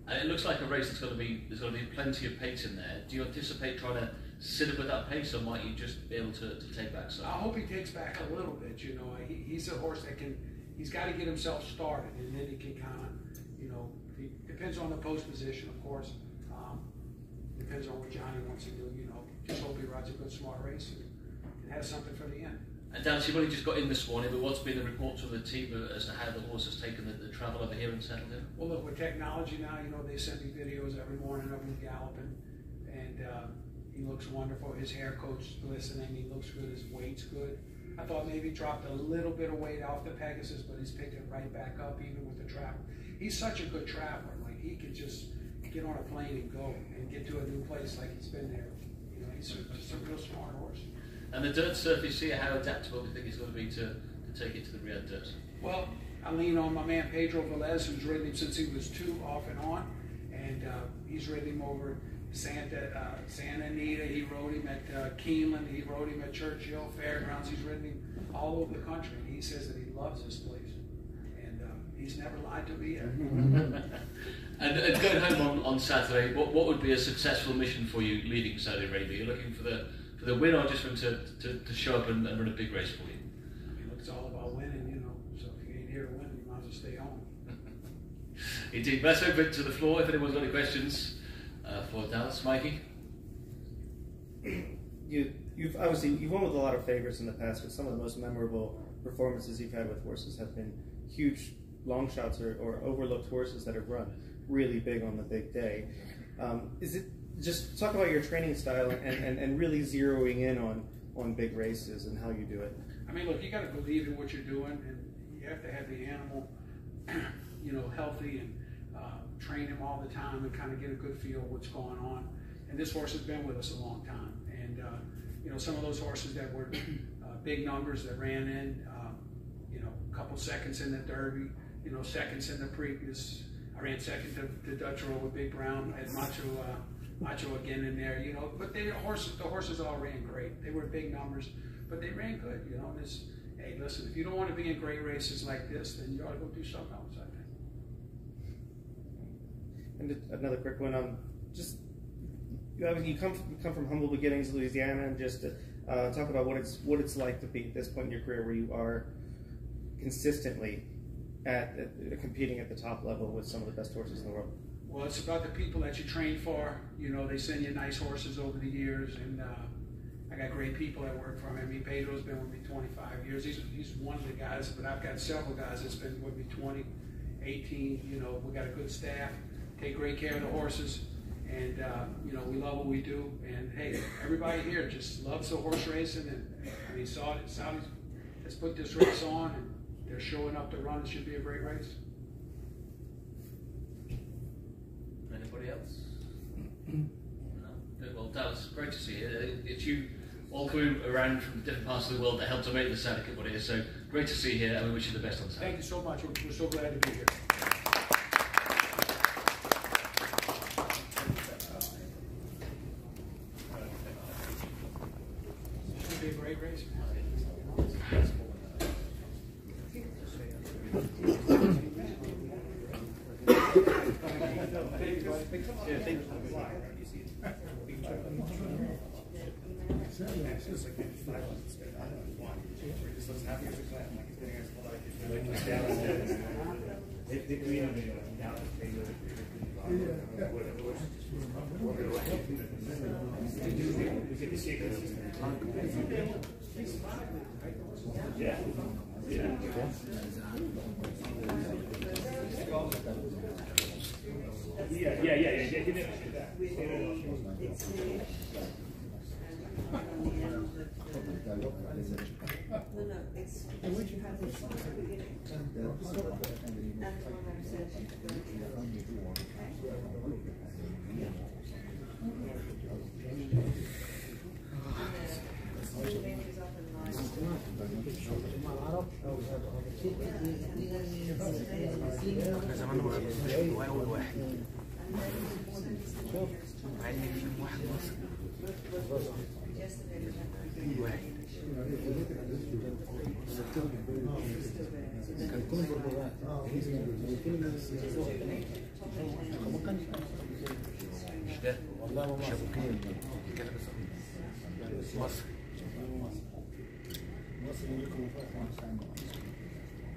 And it looks like a race there's going to be plenty of pace in there. Do you anticipate trying to sit up with that pace, or might you just be able to take back some? I hope he takes back a little bit, you know. He's a horse that he's got to get himself started, and then he can kind of, you know, depends on the post position, of course. Depends on what Johnny wants to do, you know. Just hope he rides a good, smart race and has something for the end. And Dan, you've only just got in this morning, but what's been the report from the team as to how the horse has taken the travel over here and settled in? Well, look, with technology now, you know, they send me videos every morning of him galloping, and he looks wonderful. His hair coat's glistening, he looks good, his weight's good. I thought maybe he dropped a little bit of weight off the Pegasus, but he's picked it right back up, even with the travel. He's such a good traveler. Like, he can just get on a plane and go and get to a new place like he's been there. You know, he's just a real smart horse. And the dirt surface here, how adaptable do you think he's going to be to take it to the real dirt? Well, I lean on my man Pedro Velez, who's ridden him since he was 2 off and on, and he's ridden him over Santa Anita. He rode him at Keeneland. He rode him at Churchill Fairgrounds. He's ridden him all over the country, and he says that he loves this place, and he's never lied to me yet. And going home on Saturday, what would be a successful mission for you leaving Saudi Arabia? You're looking for the win, or just for him to show up and run a big race for you? I mean, look, it's all about winning, you know. So if you ain't here to win, you might as well stay home. Indeed. Let's open it to the floor if anyone's got any questions for Dallas. Mikey? You've won with a lot of favorites in the past, but some of the most memorable performances you've had with horses have been huge long shots or overlooked horses that have run really big on the big day. Is it just talk about your training style and really zeroing in on big races and how you do it? I mean, look, you got to believe in what you're doing, and you have to have the animal, you know, healthy, and train him all the time and kind of get a good feel of what's going on. And this horse has been with us a long time, and you know, some of those horses that were big numbers that ran in, you know, a couple seconds in the Derby, you know, seconds in the Preakness. I ran second to Dutch Roll with Big Brown, and Macho again in there, you know. But the horses all ran great. They were big numbers, but they ran good, you know. And hey, listen, if you don't want to be in great races like this, then you ought to go do something else, I think. And another quick one, just you come from humble beginnings, Louisiana, and just talk about what it's like to be at this point in your career where you are consistently competing at the top level with some of the best horses in the world. Well, it's about the people that you train for. You know, they send you nice horses over the years, and I got great people that work for me. I mean, Pedro's been with me 25 years. He's one of the guys, but I've got several guys that's been with me 20, 18. You know, we got a good staff, take great care of the horses, and you know, we love what we do. And hey, everybody here just loves the horse racing, and I mean, Saudi has put this race on, and they're showing up to run. It should be a great race. Anybody else? No? Well, Dallas, great to see you. It's you all coming around from different parts of the world that helped to make the Saudi Cup what it is. So great to see you here, and we wish you the best on Saturday. Thank you so much. We're so glad to be here. Should be a great race.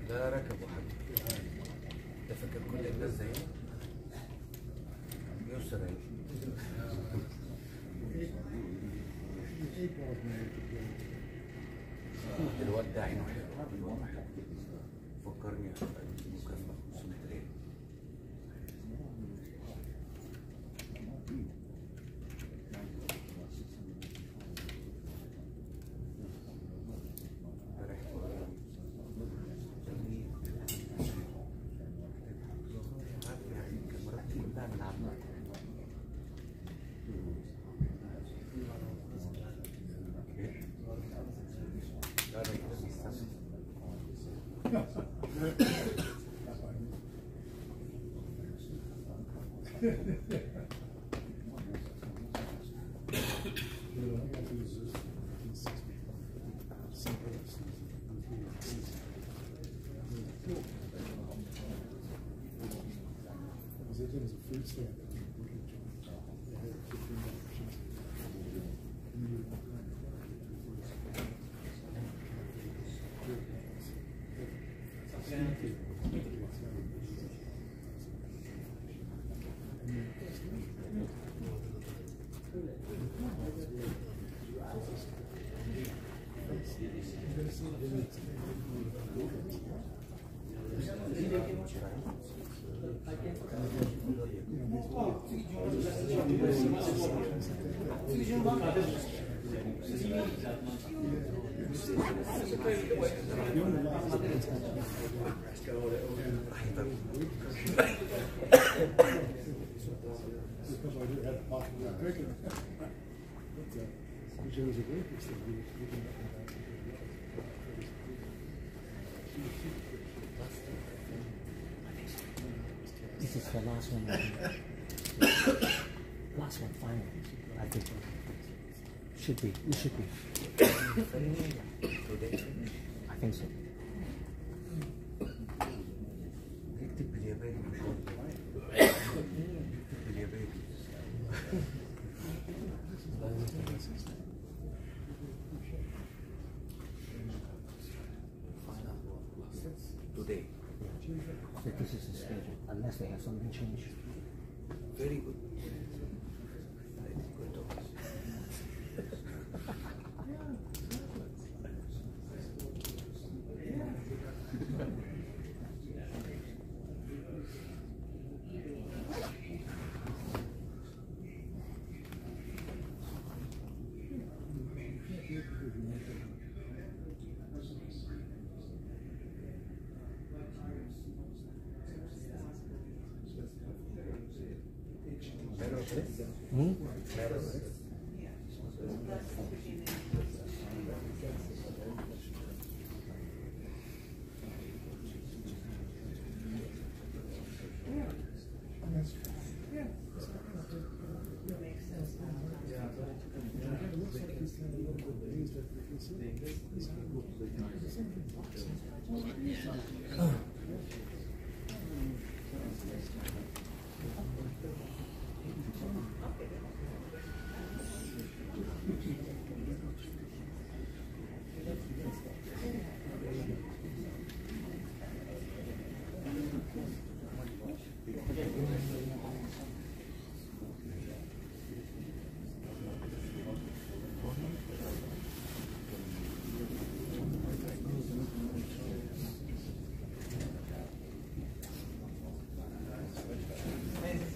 ده ركبوا حبيبي، ده فاكر كل الناس زينا يسر الواد ده عينه حلو، فكرني مكافأة 500 ريال. This is the last one. Last one, final. I think. Should be. It should be. I think so. Today. So this is the schedule, unless they have something changed. Very good.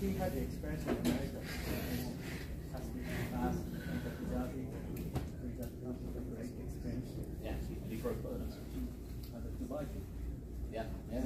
He had the experience in America. Has to be fast, great experience. Yeah, he broke bones. Dubai. Yeah, yeah.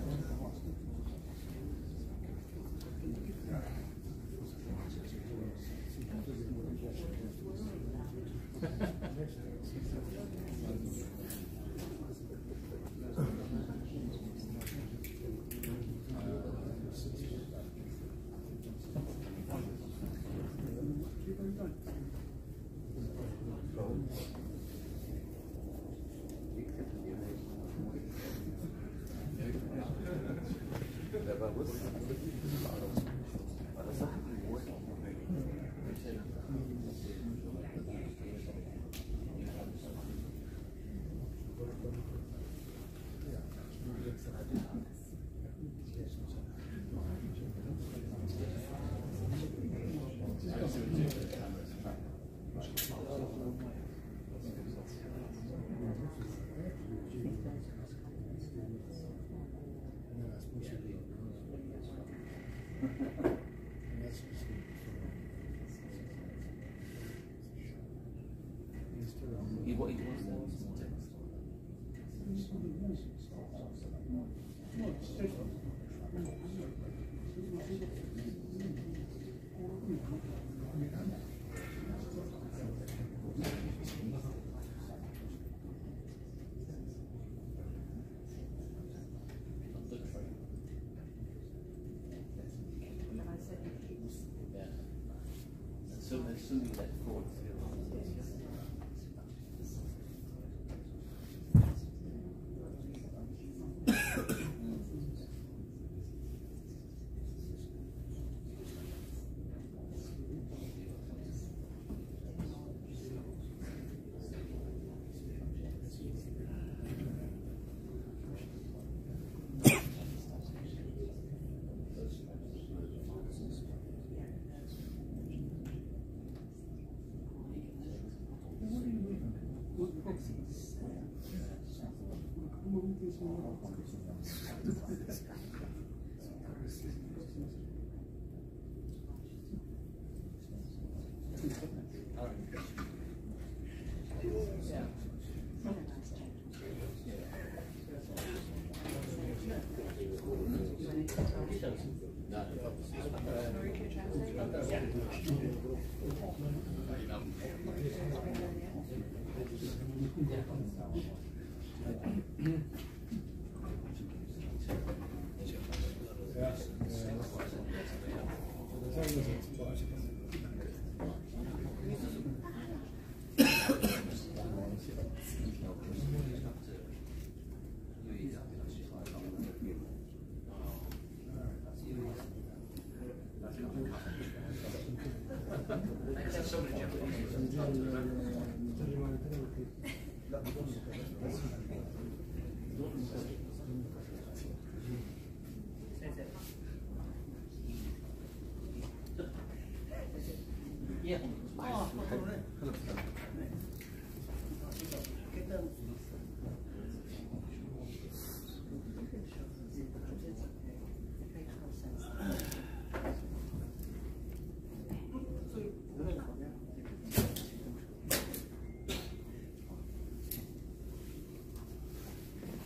Assuming that forward.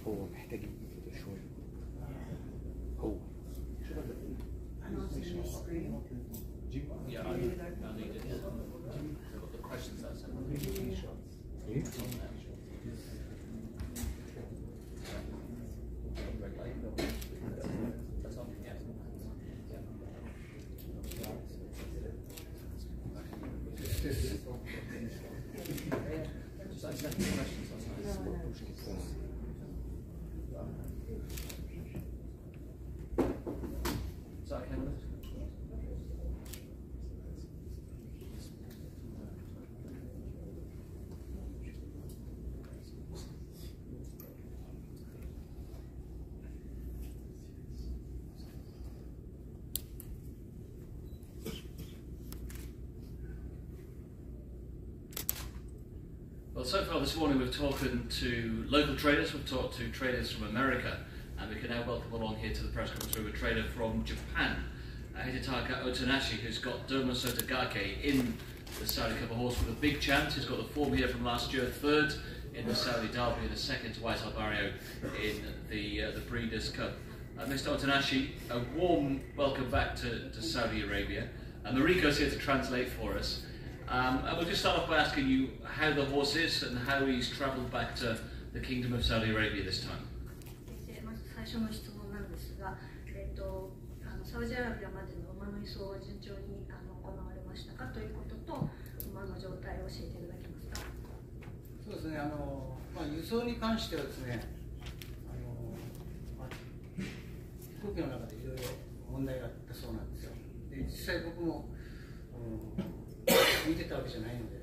هو محتاج يبقى شوية. هو Yeah, I need it. The questions I sent. Well, so far this morning we've talked to local traders, we've talked to traders from America, and we can now welcome along here to the press conference room a trader from Japan, Hidetaka Otanashi, who's got Doma Sotogake in the Saudi Cup, a horse with a big chance. He's got the form here from last year, third in the Saudi Derby and a second to White Alvario in the Breeders' Cup. Mr. Otanashi, a warm welcome back to Saudi Arabia. Mariko's here to translate for us. And we'll just start off by asking you how the horse is and how he's travelled back to the Kingdom of Saudi Arabia this time. 最初の質問なんですが、サウジアラビアまでの馬の移送は順調に行われましたかということと、の状態を教えていただけますか。そうですね、輸送に関してはですね、飛行機の中でいろいろ問題があったそうなんですよ。で実際僕も、見てたわけじゃないので、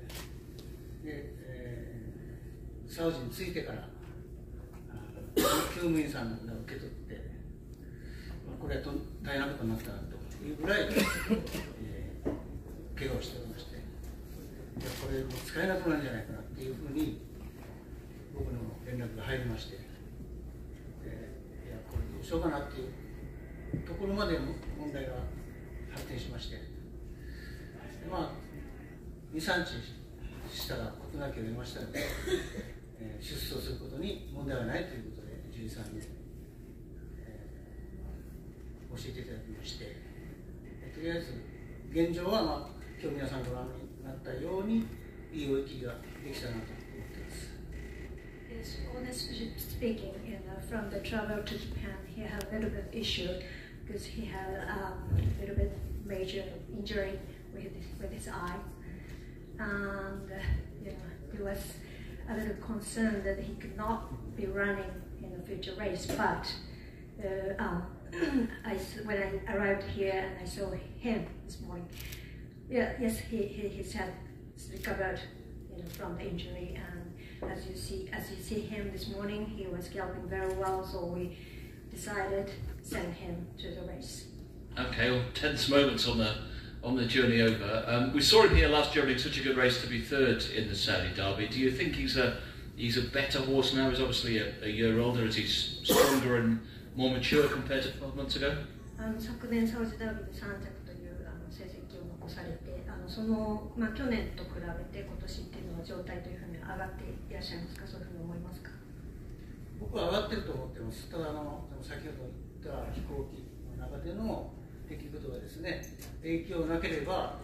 サウジに着いてから救務員さんが受け取って、これは大変なことになったなというぐらい、怪我をしておりまして、これもう使えなくなるんじゃないかなっていうふうに僕の連絡が入りまして、いやこれどうしようかなっていうところまで問題が発展しまして、まあ2、3日したら事なきを得ましたので、出走することに問題はないということで獣医さんに、教えていただきまして、とりあえず現状は、今日皆さんご覧になったようにいい追い切りができたなと思っています。Yes, honestly speaking, from the travel to Japan, he had a little bit issue because he had a little bit major injury with his eye, and he was a little concerned that he could not be running in a future race. But when I arrived here and I saw him this morning, yes, his head recovered, from the injury, and as you see him this morning, he was galloping very well. So we decided to send him to the race. Okay, well, tense moments on the journey over. We saw him here last year running such a good race to be third in the Saudi Derby. Do you think he's a better horse now? He's obviously a year older. Is he stronger and more mature compared to 12 months ago? 昨年サウジダービーで3着という成績を残されて、その去年と比べて今年っていうのは状態というふうに上がっていらっしゃいますか？そういうふうに思いますか？僕は上がってると思ってます。ただ先ほど言った飛行機の中での出来事がですね、影響なければ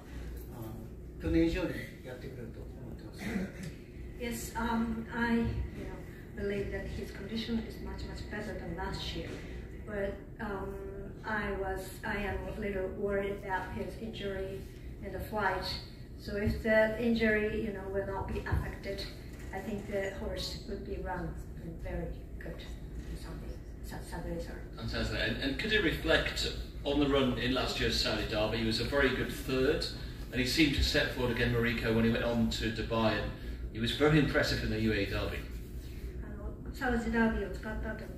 去年以上にやってくれると思ってます。Yes, I believe that his condition is much better than last year, but I am a little worried about his injury in the flight. So if the injury, will not be affected, I think the horse would be run very good. Fantastic. And could it reflect on the run in last year's Saudi Derby? He was a very good third, and he seemed to step forward again, Mariko, when he went on to Dubai, and he was very impressive in the UAE Derby. サウジダービーを使った後に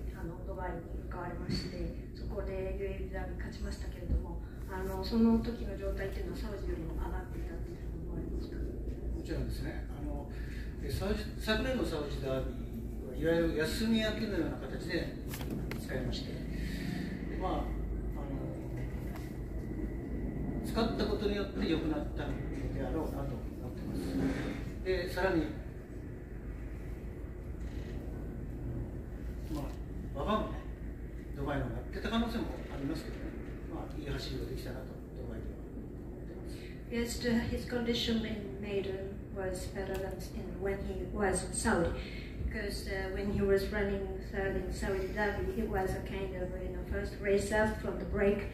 ドバイに向かわれまして、そこで UAE ダービー勝ちましたけれども、その時の状態というのはサウジよりも上がっていたというふうに思われますか？もちろんですね。昨年のサウジダービーはいわゆる休み明けのような形で使いまして、使ったことによって良くなったのであろうなと思ってます。で、さらに馬場もね、ドバイのやってた可能性もありますけどね、いい走りができたなとドバイでは思ってます。Yes, his condition in maiden was better than when he was in Saudi, because when he was running third in Saudi Derby, it was a kind of first race out from the break,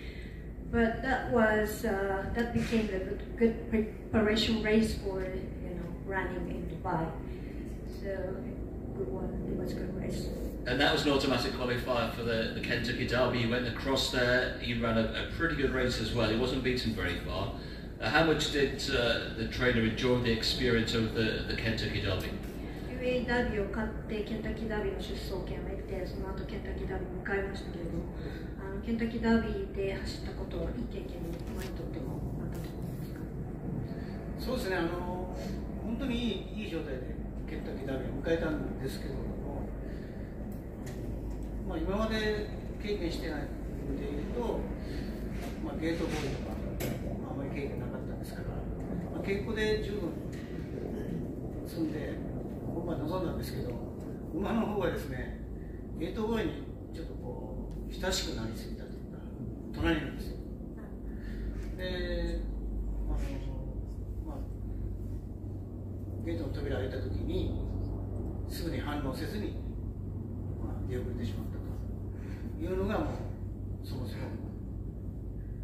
but that became a good preparation race for running in Dubai. So it was a good race. And that was an automatic qualifier for the Kentucky Derby. He went across there, he ran a pretty good race as well. He wasn't beaten very far. How much did the trainer enjoy the experience of the Kentucky Derby? UAE ダービーを勝ってケンタッキーダービーの出走権を得て、その後ケンタッキーダービーに向かいましたけれども、ケンタッキーダービーで走ったことはいい経験に馬にとってもあったと思いますか？そうですね、本当にいい状態でケンタッキーダービーを迎えたんですけれども、今まで経験してないのでいうと、ゲートボールとかあまり経験なかったんですから、稽古で十分積んで僕は臨んだんですけど、馬の方がですね、ゲートボールにちょっと親しくなりすぎたというか、隣なんですよ。で、ゲートの扉を開いたときにすぐに反応せずに、出遅れてしまったというのがもうそもそも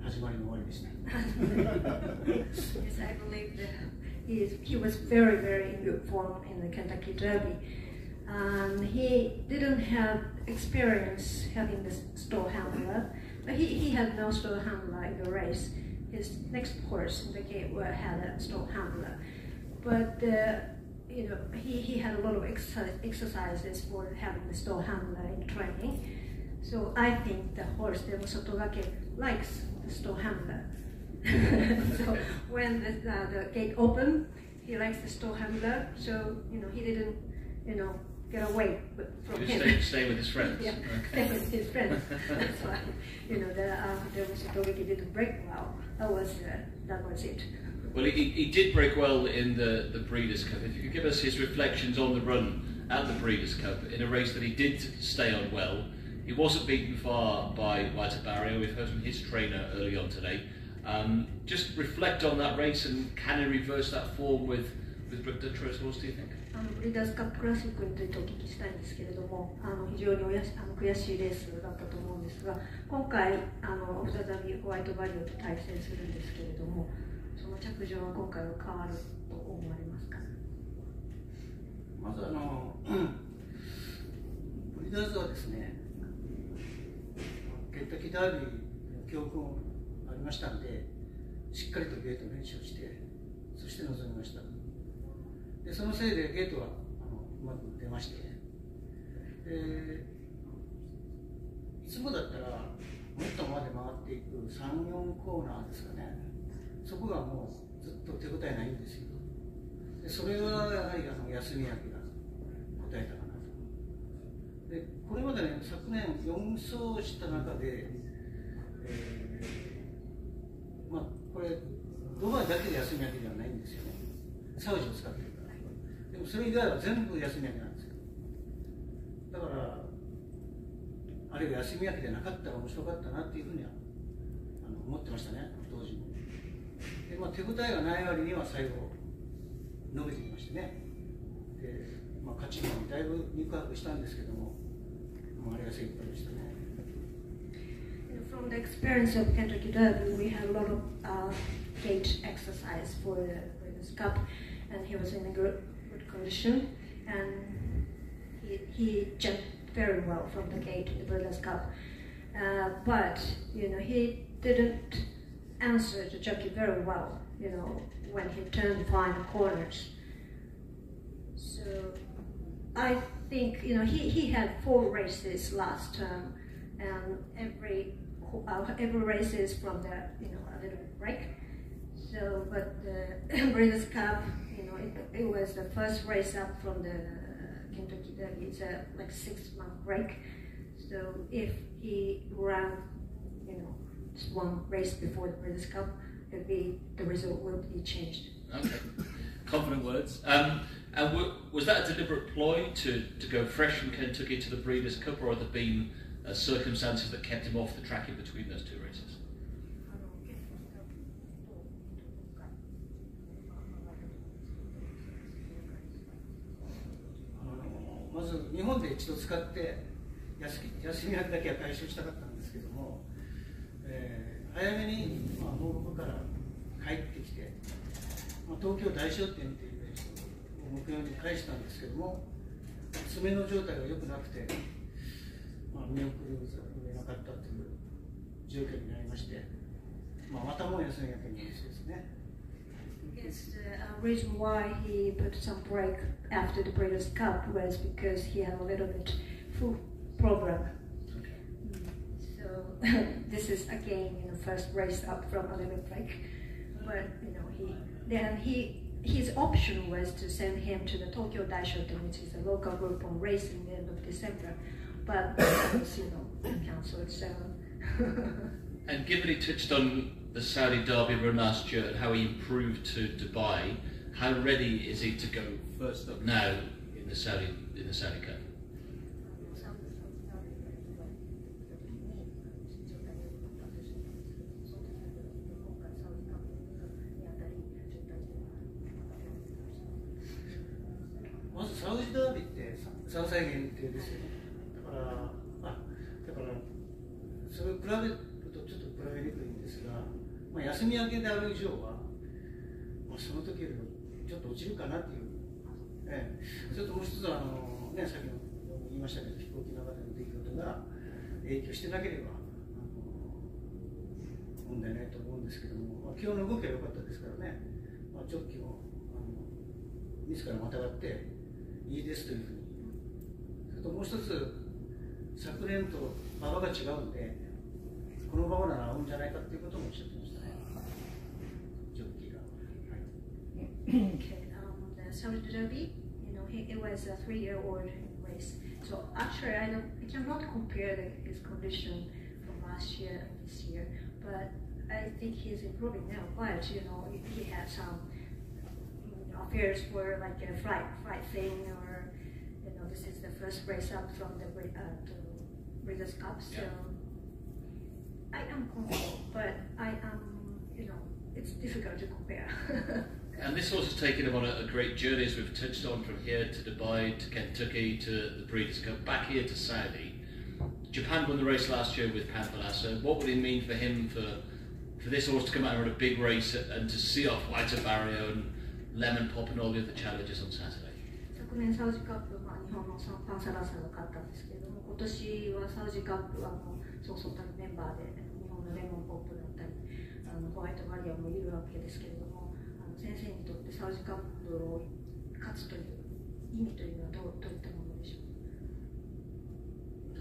始まりの終わりでした。Yes, I believe that he was very, very in good form in the Kentucky Derby. He didn't have experience having the store handler, but he had no store handler in the race. His next horse in the gate had a store handler, but you know, he had a lot of exercises for having the store handler in training. So I think the horse, the Sotogake, likes the store handler. So when the gate opened, he likes the store handler. So you know, he didn't, you know, get away from him. Stay with his friends. Yeah, okay. stay with his friends. That's why, you know, the Sotogake didn't break well. That was it. Well, he did break well in the Breeders' Cup. If you could give us his reflections on the run at the Breeders' Cup in a race that he did stay on well. He wasn't beaten far by Walter Barrio. We've heard from his trainer early on today. Just reflect on that race, and can he reverse that form with Brooke Dutro's horse, do you think? ブリーダーズカップクラシックについてお聞きしたいんですけれども、非常に悔しいレースだったと思うんですが、今回再びホワイトバリオと対戦するんですけれども、その着順は今回は変わると思われますか？まずブリーダーズはですね、ケンタッキーダービーの教訓ありましたので、しっかりとゲート練習して、そして臨みました。でそのせいでゲートはうまく出まして、いつもだったらもっとまで回っていく3、4コーナーですかね、そこがもうずっと手応えないんですよ。でそれはやはり休み明けが答えたかなと。でこれまでね、昨年4走した中で、まあこれドバイだけで休み明けではないんですよね。サウジを使ってるから。でもそれ以外は全部休み明けなんですよ。だからあるいは休み明けでなかったら面白かったなっていうふうには思ってましたね、当時も。で手応えがない割には最後伸びてきましてね。で勝ちもだいぶ肉薄したんですけども、あれが精一杯でしたね。From the experience of Kentucky Derby, we had a lot of gate exercise for this cup, and he was in a good condition, and he jumped very well from the gate in the Breeders' Cup. But you know, he didn't answer the jockey very well, you know, when he turned the final corners. So I think, you know, he had 4 races last term, and every race is from the, you know, a little break. So, but the Breeders' Cup, you know, it was the first race up from the Kentucky Derby. It's a like 6-month break. So if he ran, you know, just 1 race before the Breeders' Cup, the result will be changed. Okay, confident words. And was that a deliberate ploy to go fresh from Kentucky to the Breeders' Cup, or had there been circumstances that kept him off the track in between those 2 races? まず日本で一度使って休み明けだけは解消したかったんですけども、早めに東北から帰ってきて、東京大商店というレースを目標に返したんですけども、爪の状態が良くなくて、見送るれなかったという状況になりまして、またもう休み明けのレースですね。Yes, the reason why he put some break after the Breeders' Cup was because he had a little bit food problem. So this is again, you know, first race up from a little break. But you know, his option was to send him to the Tokyo Daishoten, which is a local group on racing the end of December. But that was, you know, cancelled. So. And given he touched on the Saudi Derby run last year and how he improved to Dubai, how ready is he to go first up now in the Saudi Cup? Saudi Derby って3歳限定ですよね。だからそれを比べるとちょっと比べにくいんですが、休み明けである以上は、その時よりもちょっと落ちるかなっていう、それともう一つはね、さっきも言いましたけど、飛行機の中での出来事が影響してなければ問題ないと思うんですけども、今日の動きは良かったですからね、ジョッキも自らまたがっていいですというふうに、それともう一つ、昨年と馬場が違うんで、この馬場なら合うんじゃないかということもおっしゃってましたね、ジョッキーが。The Saudi Derby, it was a 3-year-old race. So actually, I cannot compare his condition from last year and this year, but I think he's improving now. But he had some affairs for like a flight thing, or this is the first race up from the Breeders' Cup. So I am comfortable, but I am, it's difficult to compare. And this horse has taken him on a great journey, as we've touched on, from here to Dubai, to Kentucky, to the Breeders' Cup, back here to Saudi. Japan won the race last year with Pampalasa. What would it mean for him, for this horse to come out and run a big race and to see off White Barrio and Lemon Pop and all the other challenges on Saturday? 昨年サウジカップ、日本のパンサラッサが勝ったんですけれども、今年はサウジカップはそうそうたるメンバーで日本のレモンポップだったりホワイトバリアもいるわけですけれども、先生にとってサウジカップを勝つという意味というのはどういったものでしょう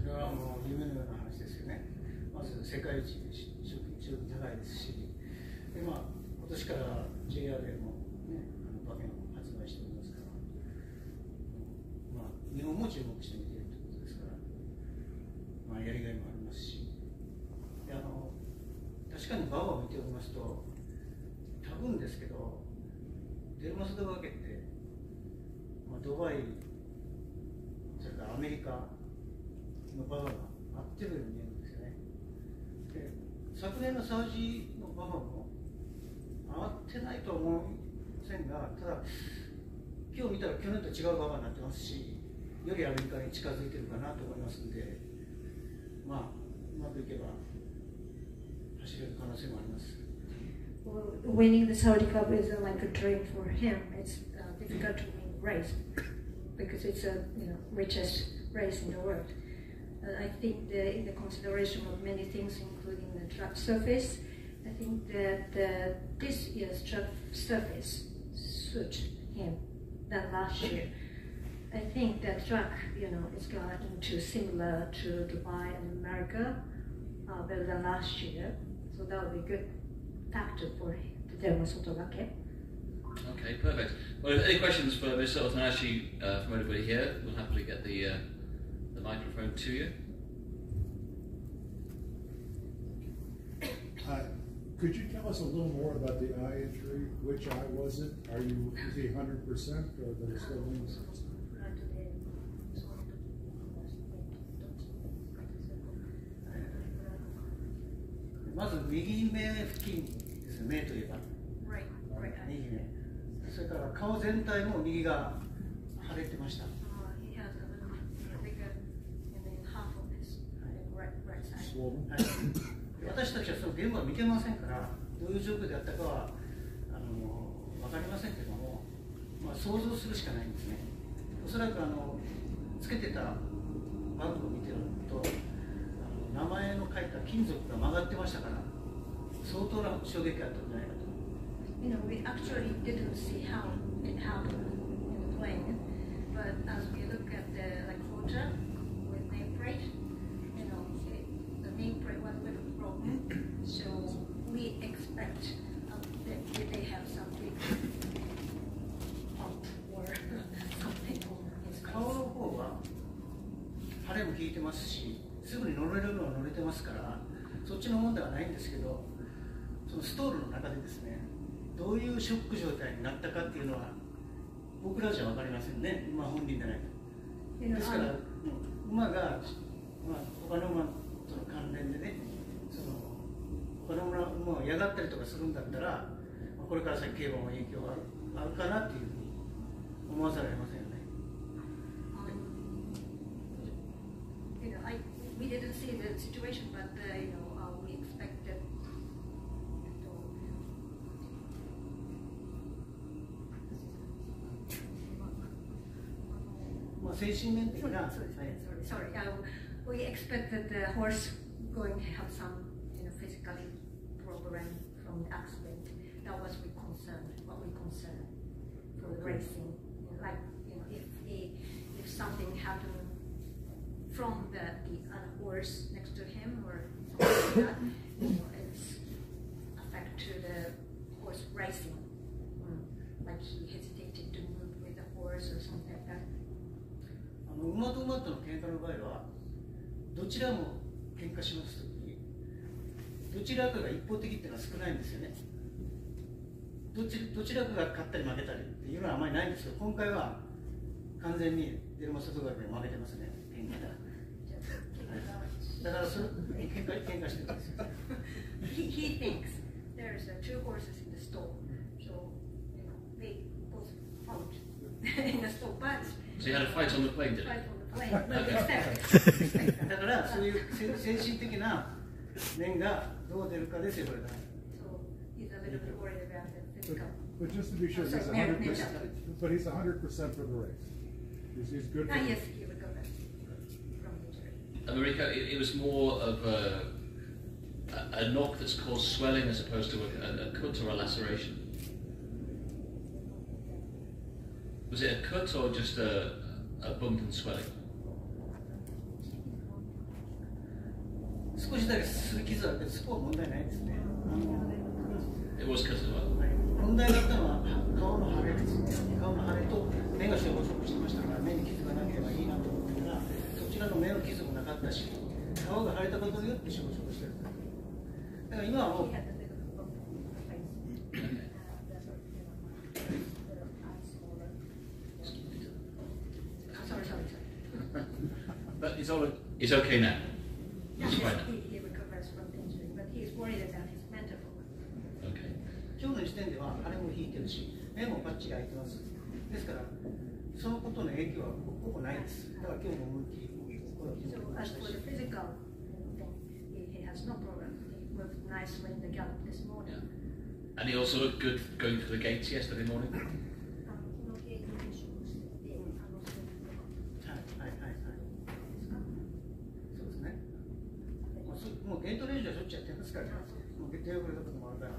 か。それは夢のような話ですよね。まず世界一賞金高いですし、で今年から JR でも、馬券を発売しておりますから、日本も注目して見ているということですから、やりがいもありますし、で確かに馬場を見ておりますと、多分ですけど、デルマスドバーケって、ドバイ、それからアメリカの馬場が合ってるように見えるんですよね。で昨年のサウジの馬場も合ってないとは思いませんが、ただ、今日見たら去年と違う馬場になってますし、よりアメリカに近づいてるかなと思いますんで、うまくいけば走れる可能性もあります。Well, winning the Saudi Cup is like a dream for him. It's difficult to win a race because it's a richest race in the world. I think in the consideration of many things, including the track surface, I think that this year's track surface suits him than last year. I think that track, is going to similar to Dubai and America, better than last year. So that would be good factor for the Derma Sotogake. Okay, perfect. Well, any questions for Ms. Otanashi from anybody here? We'll happily get the microphone to you. Hi. Could you tell us a little more about the eye injury? Which eye was it? Is he 100% or there are still wings? まず右目付近ですね、目といえば。右目。それから顔全体も右が腫れてました。私たちはその現場を見てませんから、どういう状況であったかは分かりませんけども、想像するしかないんですね。おそらくつけてたバッグを見てると、名前の書いた金属が曲がってましたから、相当な衝撃があったんじゃないかと。We actually didn't see how it happened in the plane, but as we look at the photo with nameplate, the nameplate was a little broken, so we expect that they have something up or something on his 顔の方は腫れも引いてますし、すぐに乗れるのは乗れてますから、そっちの問題はないんですけど、そのストールの中でですね、どういうショック状態になったかっていうのは僕らじゃ分かりませんね、馬本人でないと。ですから、馬が、他の馬との関連でね、他の馬を嫌がったりとかするんだったら、これから先競馬も影響があるかなっていうふうに思わざるを得ませんよね。We didn't see the situation, but we expected. 精神面的な。Sorry, we expect that the horse going to have some, physically program from the accident. That was what we concerned for the racing. Like, if something happened from the other horse next to him or something like that, it's affect to the horse racing. Like he hesitated to move with the horse or something like that. 馬と馬との喧嘩の場合は、どちらも喧嘩しますときに、どちらかが一方的っていうのは少ないんですよね。どちらかが勝ったり負けたりっていうのはあまりないんですけど、今回は完全にデルマ外側に負けてますね、喧嘩だ。だからそれ喧嘩してるんですよ。He thinks there's two horses in the stall, so they both fought in the stall, but. So you had a fight on the plane, did you? Fight on the plane, but だからそういう精神的な面がどう出るかですよ、これが。So he's a little bit worried about the physical. But just to be sure, he's 100%. But he's 100% for the race. He's good. For Yes, he recovered from injury. America, it was more of a knock that's caused swelling as opposed to a cut or a laceration. Was it a cut or just a bump and swelling? 少しだけすり傷はあって、そこは問題ないですね。It was cut as well. 問題だったのは顔の腫れですね。顔の腫れと目が消毒してましたから、目に傷がなければいいなと思ってたら、そちらの目の傷もなかったし、顔が腫れたことによって消毒してる。だから今はもう。But it's okay now. Yes, he recovers from the injury, but he's worried about his mental health. Okay. 今日の時点では腫れも引いてるし、目もパッチリ開いてます。ですから、そのことの影響はほぼないです。だから今日も思いっきり。So as for the physical thing, he has no problem. He moved nicely in the gallop this morning. Yeah. And he also looked good going through the gates yesterday morning. もうゲート練習はしょっちゅうやってますから、もう手遅れたこともあるから。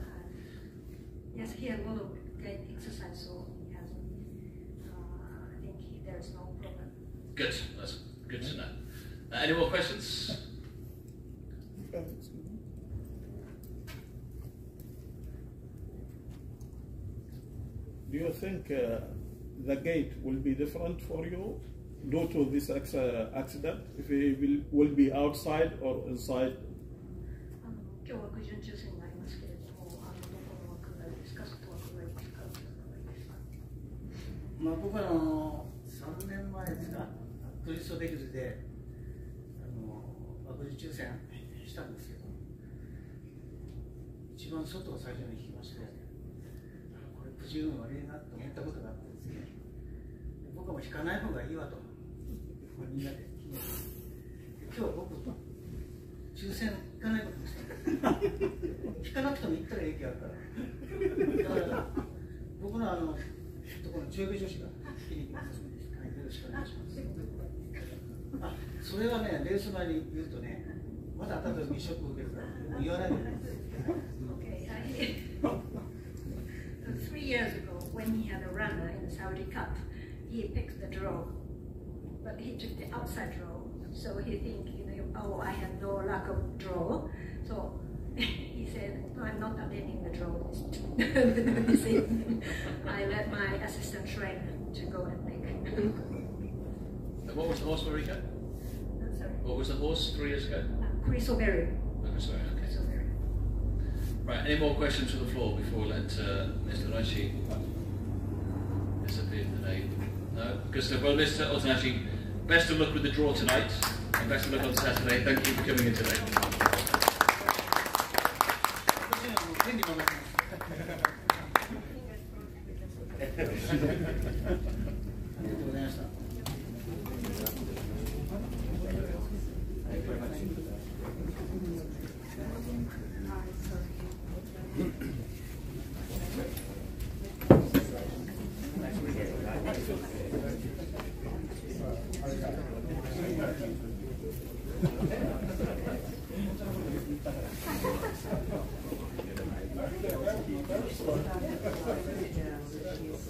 Yes, he had a lot of great exercise, so he has. I think there is no problem. Good. That's good to know. Any more questions? Do you think the gate will be different for you due to this accident? If it will be outside or inside? 今日は準抽選になりますけれども、どこの枠がいいですか、外枠がいいですか、まあ僕は3年前ですか、クリストベルズで枠順抽選したんですけど、一番外を最初に引きまして、これくじ運悪いなと思ったことがあってですね、僕はもう引かない方がいいわと、みんなで決めて、今日僕と抽選引かないことにした。引かなくても行ったら影響あるから。だから僕のところの中部女子が引きに行きます。はい、よろしくお願いします。あ、それはね、レース前に言うとね、まだ後でショック受けるから、言わないでね。3 years ago, when he had a runner in the Saudi Cup, he picked the draw, but he took the outside draw. So he think, oh, I have no luck of draw. So he said, no, I'm not attending the draw this evening. I let my assistant trainer to go and pick. What was the horse, Marika? Sorry. What was the horse 3 years ago? Chris O'Berry. Oh, sorry, okay. Right, any more questions from the floor before we let Mr. Otonashi disappear today? No? Good stuff. Well, Mr. Otonashi, best of luck with the draw tonight, and best of luck on Saturday. Thank you for coming in today. ありがとうございました。fun.